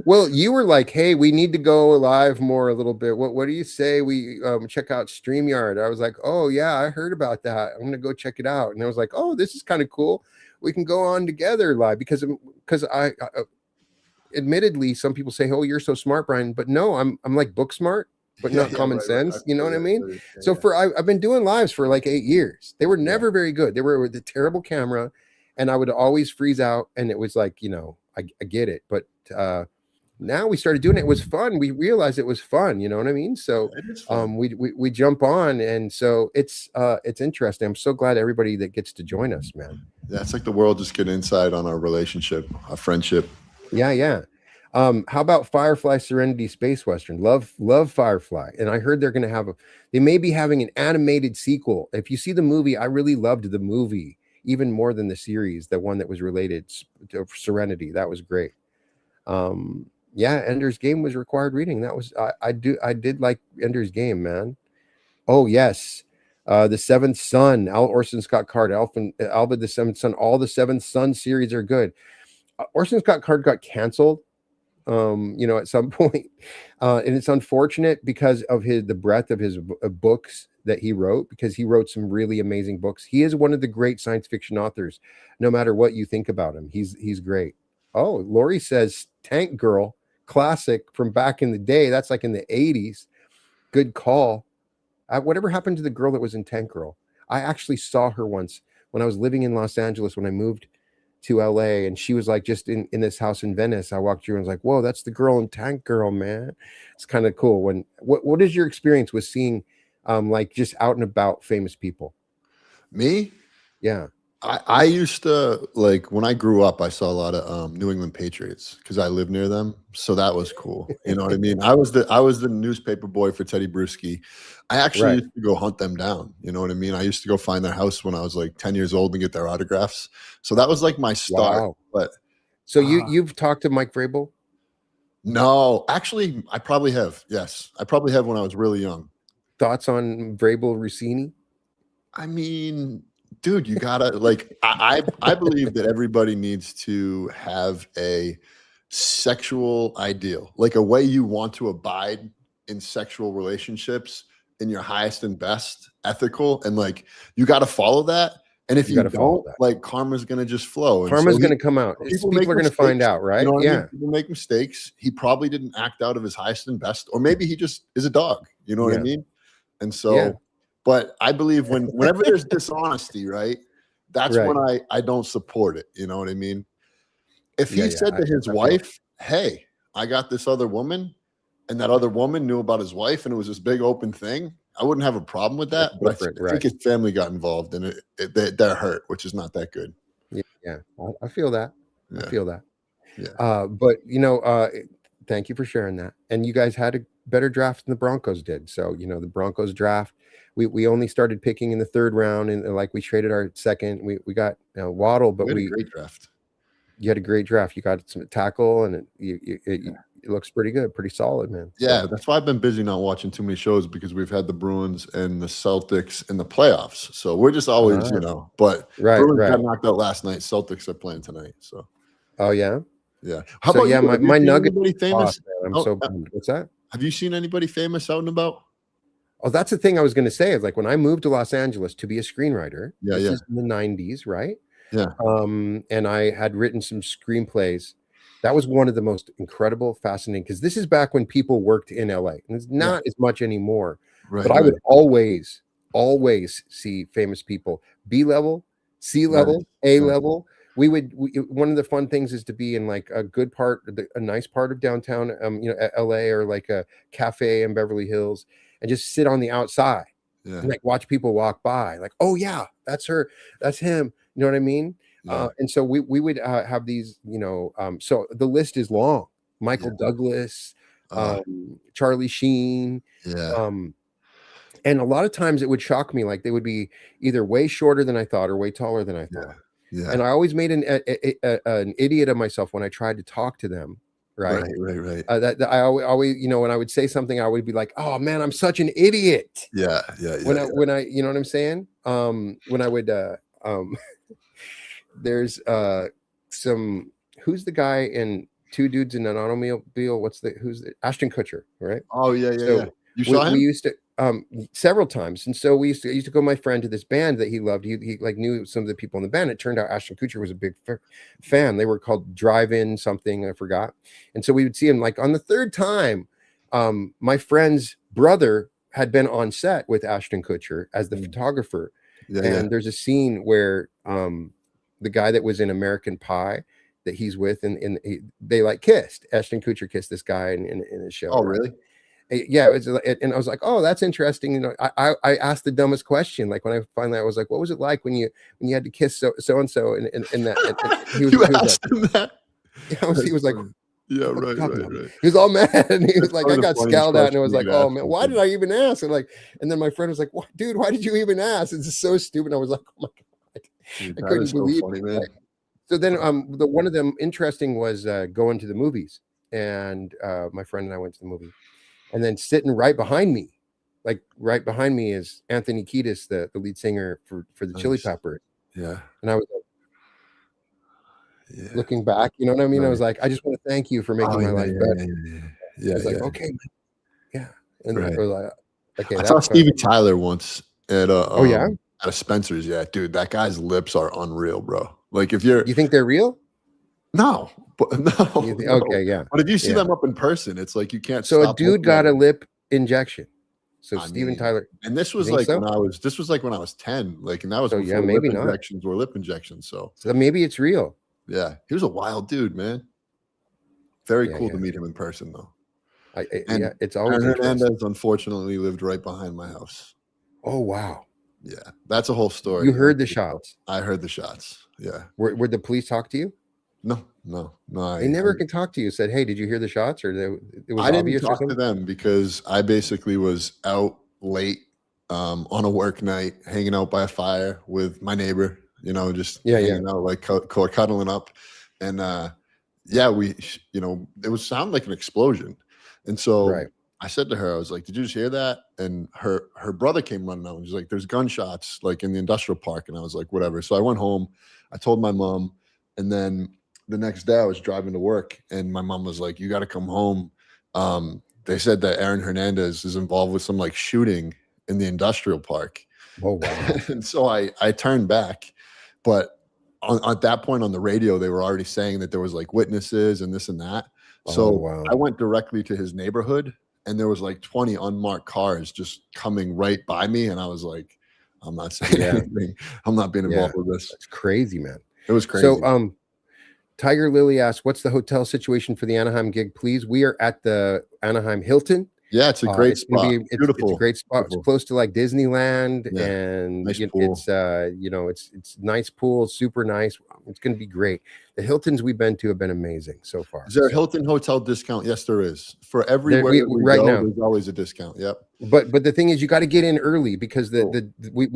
Well, you were like, hey, we need to go live more a little bit. What do you say we check out StreamYard? I was like, oh yeah, I heard about that. I'm gonna go check it out. And I was like, oh, this is kind of cool. We can go on together live, because I admittedly, some people say, oh, you're so smart, Brian, but no, I'm like book smart, but not common sense. You know what I mean? So I've been doing lives for like 8 years. They were never very good. They were with a terrible camera, and I would always freeze out. And it was like, I get it. But now we started doing it. It was fun. We realized it was fun. You know what I mean? So we jump on, and so it's interesting. I'm so glad everybody that gets to join us, man. Yeah, it's like the world just get insight on our relationship, our friendship. Yeah. How about Firefly Serenity Space Western? Love Firefly. And I heard they're going to have they may be having an animated sequel. If you see the movie, I really loved the movie even more than the series, the one that was related to Serenity. That was great. Ender's Game was required reading. That was, I did like Ender's Game, man. Oh yes. The Seventh Son, Orson Scott Card, Alba the Seventh Son, all the Seventh Son series are good. Orson Scott Card got canceled, at some point, and it's unfortunate because of the breadth of his books that he wrote, because he wrote some really amazing books. He is one of the great science fiction authors, no matter what you think about him. He's great. Oh, Lori says Tank Girl, classic from back in the day. That's like in the 80s. Good call. Whatever happened to the girl that was in Tank Girl? I actually saw her once when I was living in Los Angeles when I moved to LA, and she was like just in this house in Venice. I walked through and was like, whoa, that's the girl in Tank Girl, man. It's kind of cool. What is your experience with seeing like just out and about famous people? Me? Yeah. I used to, like, when I grew up, I saw a lot of New England Patriots because I live near them. So that was cool. You know what I mean? I was the newspaper boy for Teddy Bruschi. I actually used to go hunt them down. You know what I mean? I used to go find their house when I was like 10 years old and get their autographs. So that was like my start. Wow. But so you've talked to Mike Vrabel? No, actually, I probably have. Yes, I probably have when I was really young. Thoughts on Vrabel Rossini? I mean, dude, you gotta like. I believe that everybody needs to have a sexual ideal, like a way you want to abide in sexual relationships in your highest and best, ethical, and like you got to follow that. And if you follow don't, that. like, karma's gonna just flow. Karma's going to come out. People are going to find out, right? You know what I mean? People make mistakes. He probably didn't act out of his highest and best, or maybe he just is a dog. You know what I mean? And so, but I believe whenever there's dishonesty, right? That's when I don't support it. You know what I mean? If he said to his wife, "Hey, I got this other woman," and that other woman knew about his wife, and it was this big open thing, I wouldn't have a problem with that. But I think his family got involved, and they're hurt, which is not that good. Yeah, I feel that. I feel that. Yeah. But thank you for sharing that. And you guys had a better draft than the Broncos did. So the Broncos draft, we only started picking in the 3rd round, and like we traded our second. We got Waddle, but we had a great draft. You had a great draft. You got some tackle, and it looks pretty good, pretty solid, man. Yeah, so that's why I've been busy not watching too many shows, because we've had the Bruins and the Celtics in the playoffs. So we're just always, but Bruins got knocked out last night. Celtics are playing tonight. So. Oh yeah. Yeah. How about you? My nugget. Famous? I'm so bummed. What's that? Have you seen anybody famous out and about? Oh, that's the thing I was going to say. Is like when I moved to Los Angeles to be a screenwriter. This is in the 90s, right? Yeah. And I had written some screenplays. That was one of the most incredible, fascinating, because this is back when people worked in LA, and it's not as much anymore. But I would always see famous people, B level, C level, A level. One of the fun things is to be in like a good part, a nice part of downtown, LA, or like a cafe in Beverly Hills, and just sit on the outside and like watch people walk by, like, oh yeah, that's her, that's him. You know what I mean? And so we would have these, so the list is long. Michael Douglas, Charlie Sheen. And a lot of times it would shock me. Like they would be either way shorter than I thought or way taller than I thought. Yeah. And I always made an idiot of myself when I tried to talk to them. Right. That I always, when I would say something, I would be like, "Oh man, I'm such an idiot." When I, you know what I'm saying? When I would, there's some, who's the guy in Two Dudes in an Automobile? Ashton Kutcher, right? Oh yeah. You saw him? We used to several times, and so I used to go with my friend to this band that he loved. He like knew some of the people in the band. It turned out Ashton Kutcher was a big fan. They were called Drive-In something, I forgot. And so we would see him like on the 3rd time. My friend's brother had been on set with Ashton Kutcher as the photographer, and there's a scene where the guy that was in American Pie that he's with, and they like kissed. Ashton Kutcher kissed this guy in his show. Oh, really? Yeah, and I was like, oh, that's interesting. I asked the dumbest question. Like when I finally, I was like, what was it like when you had to kiss so and so, and that he was, asked him that. He was like, yeah, right. He was all mad, and he was like, I got scowled at, and I was like, oh man, why did I even ask? And then my friend was like, dude, why did you even ask? It's so stupid. I was like, oh my god, dude, I couldn't believe it. So then, one of them interesting was going to the movies, and my friend and I went to the movie. And then sitting right behind me is Anthony Kiedis, the lead singer for the Chili Peppers. Yeah. And I was like, looking back, you know what I mean? I was like, I just want to thank you for making my life better. Yeah. I was like, okay. Yeah. And I was like, okay. I saw Steven Tyler once at at a Spencer's. Yeah, dude, that guy's lips are unreal, bro. Like you think they're real? No. But no. Okay, yeah. But if you see them up in person, it's like you can't. So a dude got a lip injection. So Steven Tyler, and this was like when I was 10. Like, and that was before maybe lip injections were lip injections. So maybe it's real. Yeah, he was a wild dude, man. Very cool to meet him in person, though. It's always. Aaron Hernandez unfortunately lived right behind my house. Oh wow. Yeah, that's a whole story. You heard the shots. I heard the shots. Yeah. Would the police talk to you? No. They never can talk to you. Said, "Hey, did you hear the shots?" Or it was I didn't talk to them because I basically was out late on a work night, hanging out by a fire with my neighbor. Just hanging out, like cuddling up, and it was sound like an explosion, and so I said to her, I was like, "Did you just hear that?" And her brother came running out, and she's like, "There's gunshots like in the industrial park," and I was like, "Whatever." So I went home, I told my mom, and then the next day I was driving to work, and my mom was like, "You got to come home." They said that Aaron Hernandez is involved with some like shooting in the industrial park. Oh wow! And so I turned back, but at that point on the radio, they were already saying that there was like witnesses and this and that. So wow. I went directly to his neighborhood, and there was like 20 unmarked cars just coming right by me, and I was like, I'm not saying anything. I'm not being involved with this. It's crazy, man. It was crazy. So Tiger Lily asks, what's the hotel situation for the Anaheim gig, please? We are at the Anaheim Hilton. Yeah, it's a great spot. Beautiful. It's a great spot. Beautiful. It's close to like Disneyland, and nice it's nice pool, super nice. It's going to be great. The Hiltons we've been to have been amazing so far. Is there a Hilton hotel discount? Yes, there is. For everywhere we right go, now, there's always a discount. Yep. But the thing is, you got to get in early, because we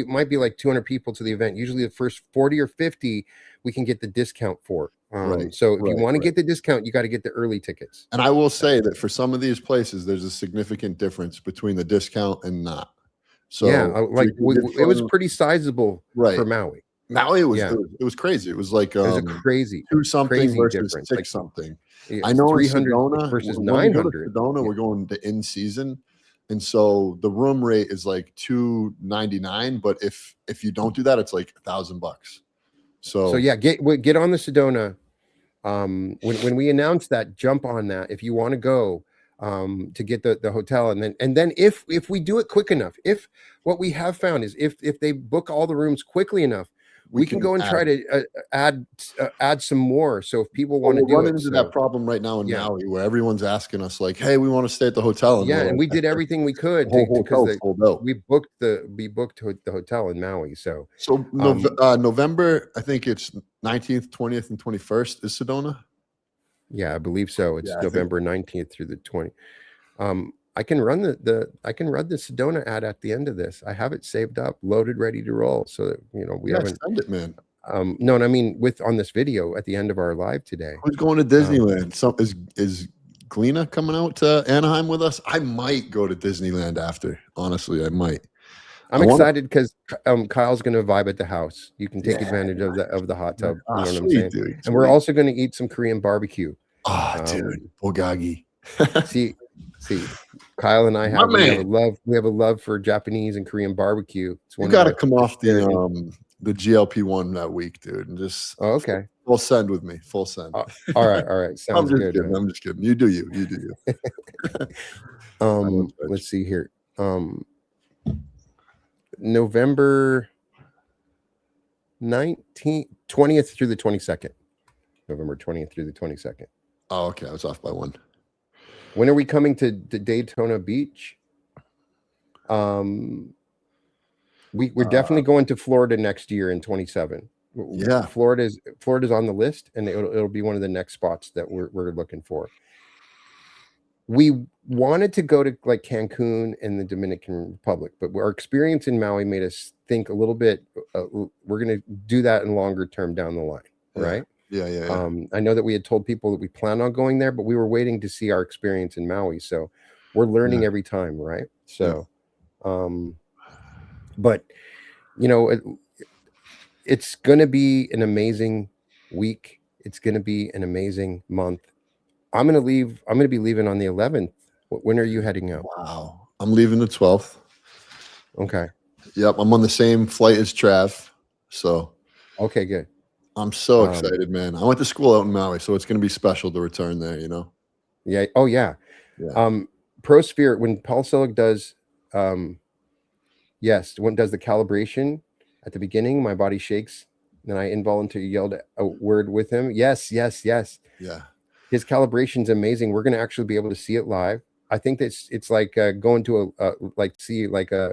might be like 200 people to the event. Usually the first 40 or 50 we can get the discount for. So if you want to get the discount, you got to get the early tickets. And I will say that for some of these places, there's a significant difference between the discount and not. So it was pretty sizable for Maui. Maui was it was crazy. It was like it was a crazy 2 something crazy versus difference. 6 something. I know 300 Sedona versus when 900. Sedona, we're going to in season, and so the room rate is like $299. But if you don't do that, it's like $1,000. So yeah, get on the Sedona. When we announce that, jump on that if you want to go to get the hotel, and then if we do it quick enough, if what we have found is if they book all the rooms quickly enough, we can go and try to add some more. So if people want to run into that problem right now in Maui, where everyone's asking us like, "Hey, we want to stay at the hotel." And and we did everything we could because we booked the hotel in Maui. So November, I think it's 19th, 20th, and 21st is Sedona. Yeah, I believe so. It's November 19th through the 20th. I can run the Sedona ad at the end of this. I have it saved up, loaded, ready to roll. So that, we haven't send it, man. No, I mean on this video at the end of our live today. Who's going to Disneyland? Is Gleena coming out to Anaheim with us? I might go to Disneyland after. Honestly, I might. I'm excited because Kyle's going to vibe at the house. You can take advantage of the hot tub. You know what I'm saying? Dude, and we're also going to eat some Korean barbecue. Oh, dude, bulgogi. see, Kyle and I have we have a love for Japanese and Korean barbecue. You got to come off the GLP-1 that week, dude, and just okay. Full send with me. Full send. All right. Sounds good. I'm just kidding. You do you. Let's see here. November 20th through the 22nd. November 20th through the 22nd. Oh, okay. I was off by 1. When are we coming to Daytona Beach? We're definitely going to Florida next year in 27. Yeah, Florida's on the list, and it'll be one of the next spots that we're looking for. We wanted to go to like Cancun and the Dominican Republic, but our experience in Maui made us think a little bit. We're going to do that in longer term down the line, right? Yeah. I know that we had told people that we plan on going there, but we were waiting to see our experience in Maui. So we're learning every time, right? So, but it's going to be an amazing week. It's going to be an amazing month. I'm going to be leaving on the 11th. When are you heading out? Wow. I'm leaving the 12th. Okay. Yep. I'm on the same flight as Trav. So. Okay, good. I'm so excited, man. I went to school out in Maui, so it's going to be special to return there, Yeah. Oh, yeah. ProSphere, when Paul Selig does, when it does the calibration at the beginning, my body shakes, and I involuntarily yelled a word with him. Yes. Yeah. His calibration's amazing. We're going to actually be able to see it live. I think it's like going to see a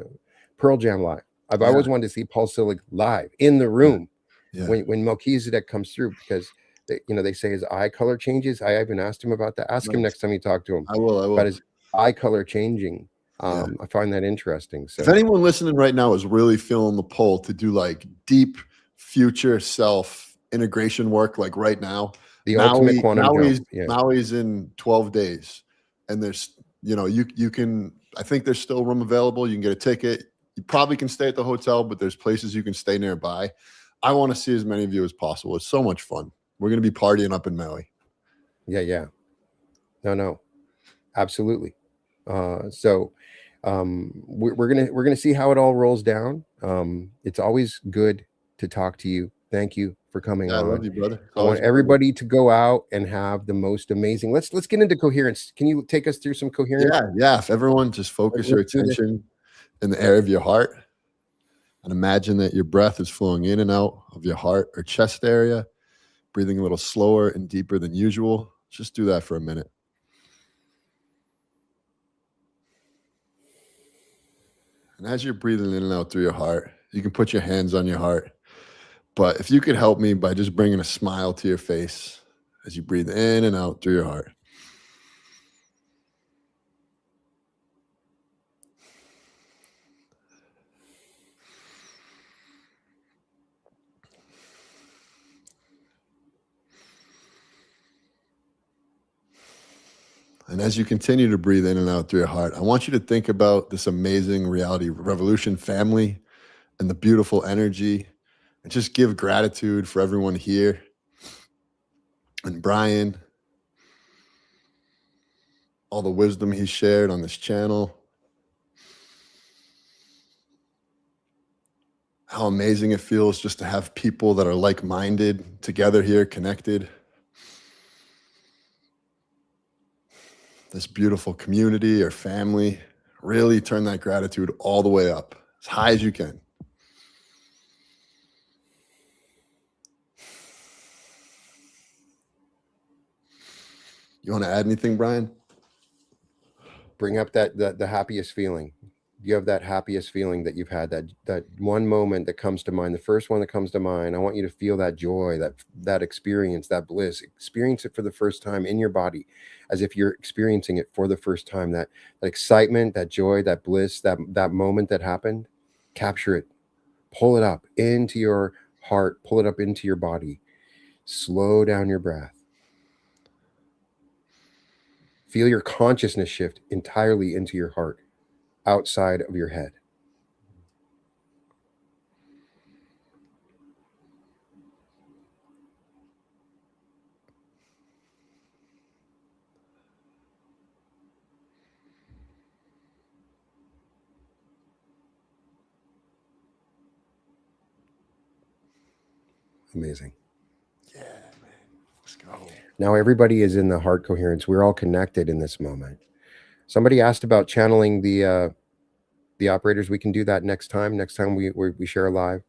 Pearl Jam live. I've always wanted to see Paul Selig live in the room. Yeah. When Melchizedek comes through, because they say his eye color changes. I even asked him about that. Ask him next time you talk to him. I will. About his eye color changing. I find that interesting. So if anyone listening right now is really feeling the pull to do like deep future self integration work, like right now, the ultimate quantum jump. Maui's in 12 days, and there's you can. I think there's still room available. You can get a ticket. You probably can stay at the hotel, but there's places you can stay nearby. I want to see as many of you as possible. It's so much fun. We're going to be partying up in Maui. Yeah. No, absolutely. So we're gonna see how it all rolls down. It's always good to talk to you. Thank you for coming Yeah, I love on. you, brother. It's I want always a pleasure. everybody to go out and have the most amazing. Let's get into coherence. Can you take us through some coherence? Yeah. If everyone just focus your attention in the area of your heart and imagine that your breath is flowing in and out of your heart or chest area, breathing a little slower and deeper than usual. Just do that for a minute. And as you're breathing in and out through your heart, you can put your hands on your heart. But if you could help me by just bringing a smile to your face as you breathe in and out through your heart. And as you continue to breathe in and out through your heart, I want you to think about this amazing Reality Revolution family and the beautiful energy, and just give gratitude for everyone here and Brian, all the wisdom he shared on this channel. How amazing it feels just to have people that are like-minded together here, connected. This beautiful community or family. Really turn that gratitude all the way up, as high as you can. You want to add anything, Brian? Bring up the happiest feeling. You have that happiest feeling that you've had, that one moment that comes to mind, the first one that comes to mind. I want you to feel that joy, that experience, that bliss. Experience it for the first time in your body, as if you're experiencing it for the first time. That excitement, that joy, that bliss, that moment that happened. Capture it. Pull it up into your heart. Pull it up into your body. Slow down your breath. Feel your consciousness shift entirely into your heart, outside of your head. Amazing. Yeah, man. Let's go. Now everybody is in the heart coherence. We're all connected in this moment. Somebody asked about channeling the operators. We can do that next time. Next time we share live,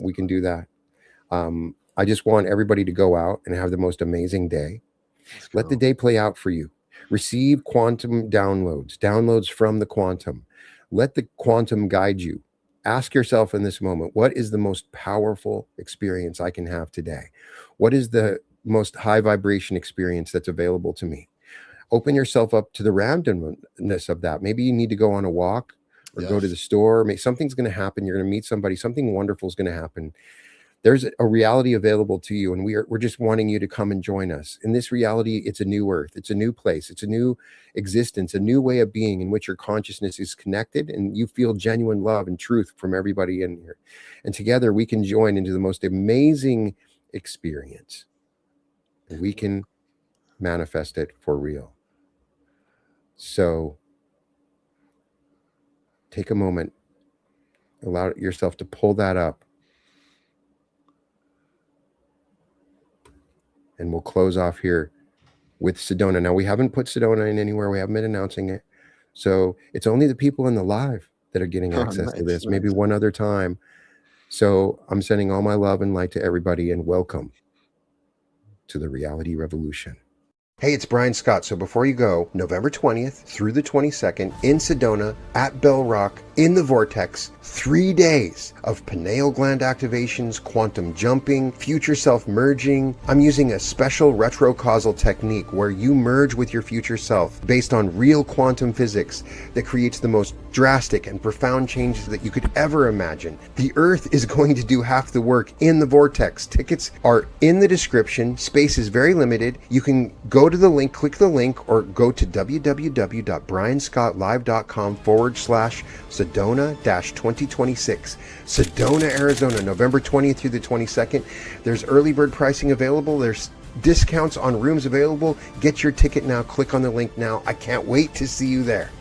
we can do that. I just want everybody to go out and have the most amazing day. Let the day play out for you. Receive quantum downloads from the quantum. Let the quantum guide you. Ask yourself in this moment, what is the most powerful experience I can have today? What is the most high vibration experience that's available to me? Open yourself up to the randomness of that. Maybe you need to go on a walk or go to the store. Maybe something's going to happen. You're going to meet somebody. Something wonderful is going to happen. There's a reality available to you, and we're just wanting you to come and join us. In this reality, it's a new earth. It's a new place. It's a new existence, a new way of being in which your consciousness is connected and you feel genuine love and truth from everybody in here. And together we can join into the most amazing experience. We can manifest it for real. So take a moment, allow yourself to pull that up. And we'll close off here with Sedona. Now, we haven't put Sedona in anywhere. We haven't been announcing it. So it's only the people in the live that are getting access to this, maybe one other time. So I'm sending all my love and light to everybody, and welcome to the Reality Revolution. Hey, it's Brian Scott. So before you go, November 20th through the 22nd in Sedona at Bell Rock in the Vortex, 3 days of pineal gland activations, quantum jumping, future self merging. I'm using a special retrocausal technique where you merge with your future self based on real quantum physics that creates the most drastic and profound changes that you could ever imagine. The Earth is going to do half the work in the Vortex. Tickets are in the description. Space is very limited. You can go to the link, click the link, or go to www.brianscottlive.com/Sedona-2026. Sedona, Arizona, November 20th through the 22nd. There's early bird pricing available. There's discounts on rooms available. Get your ticket now. Click on the link now. I can't wait to see you there.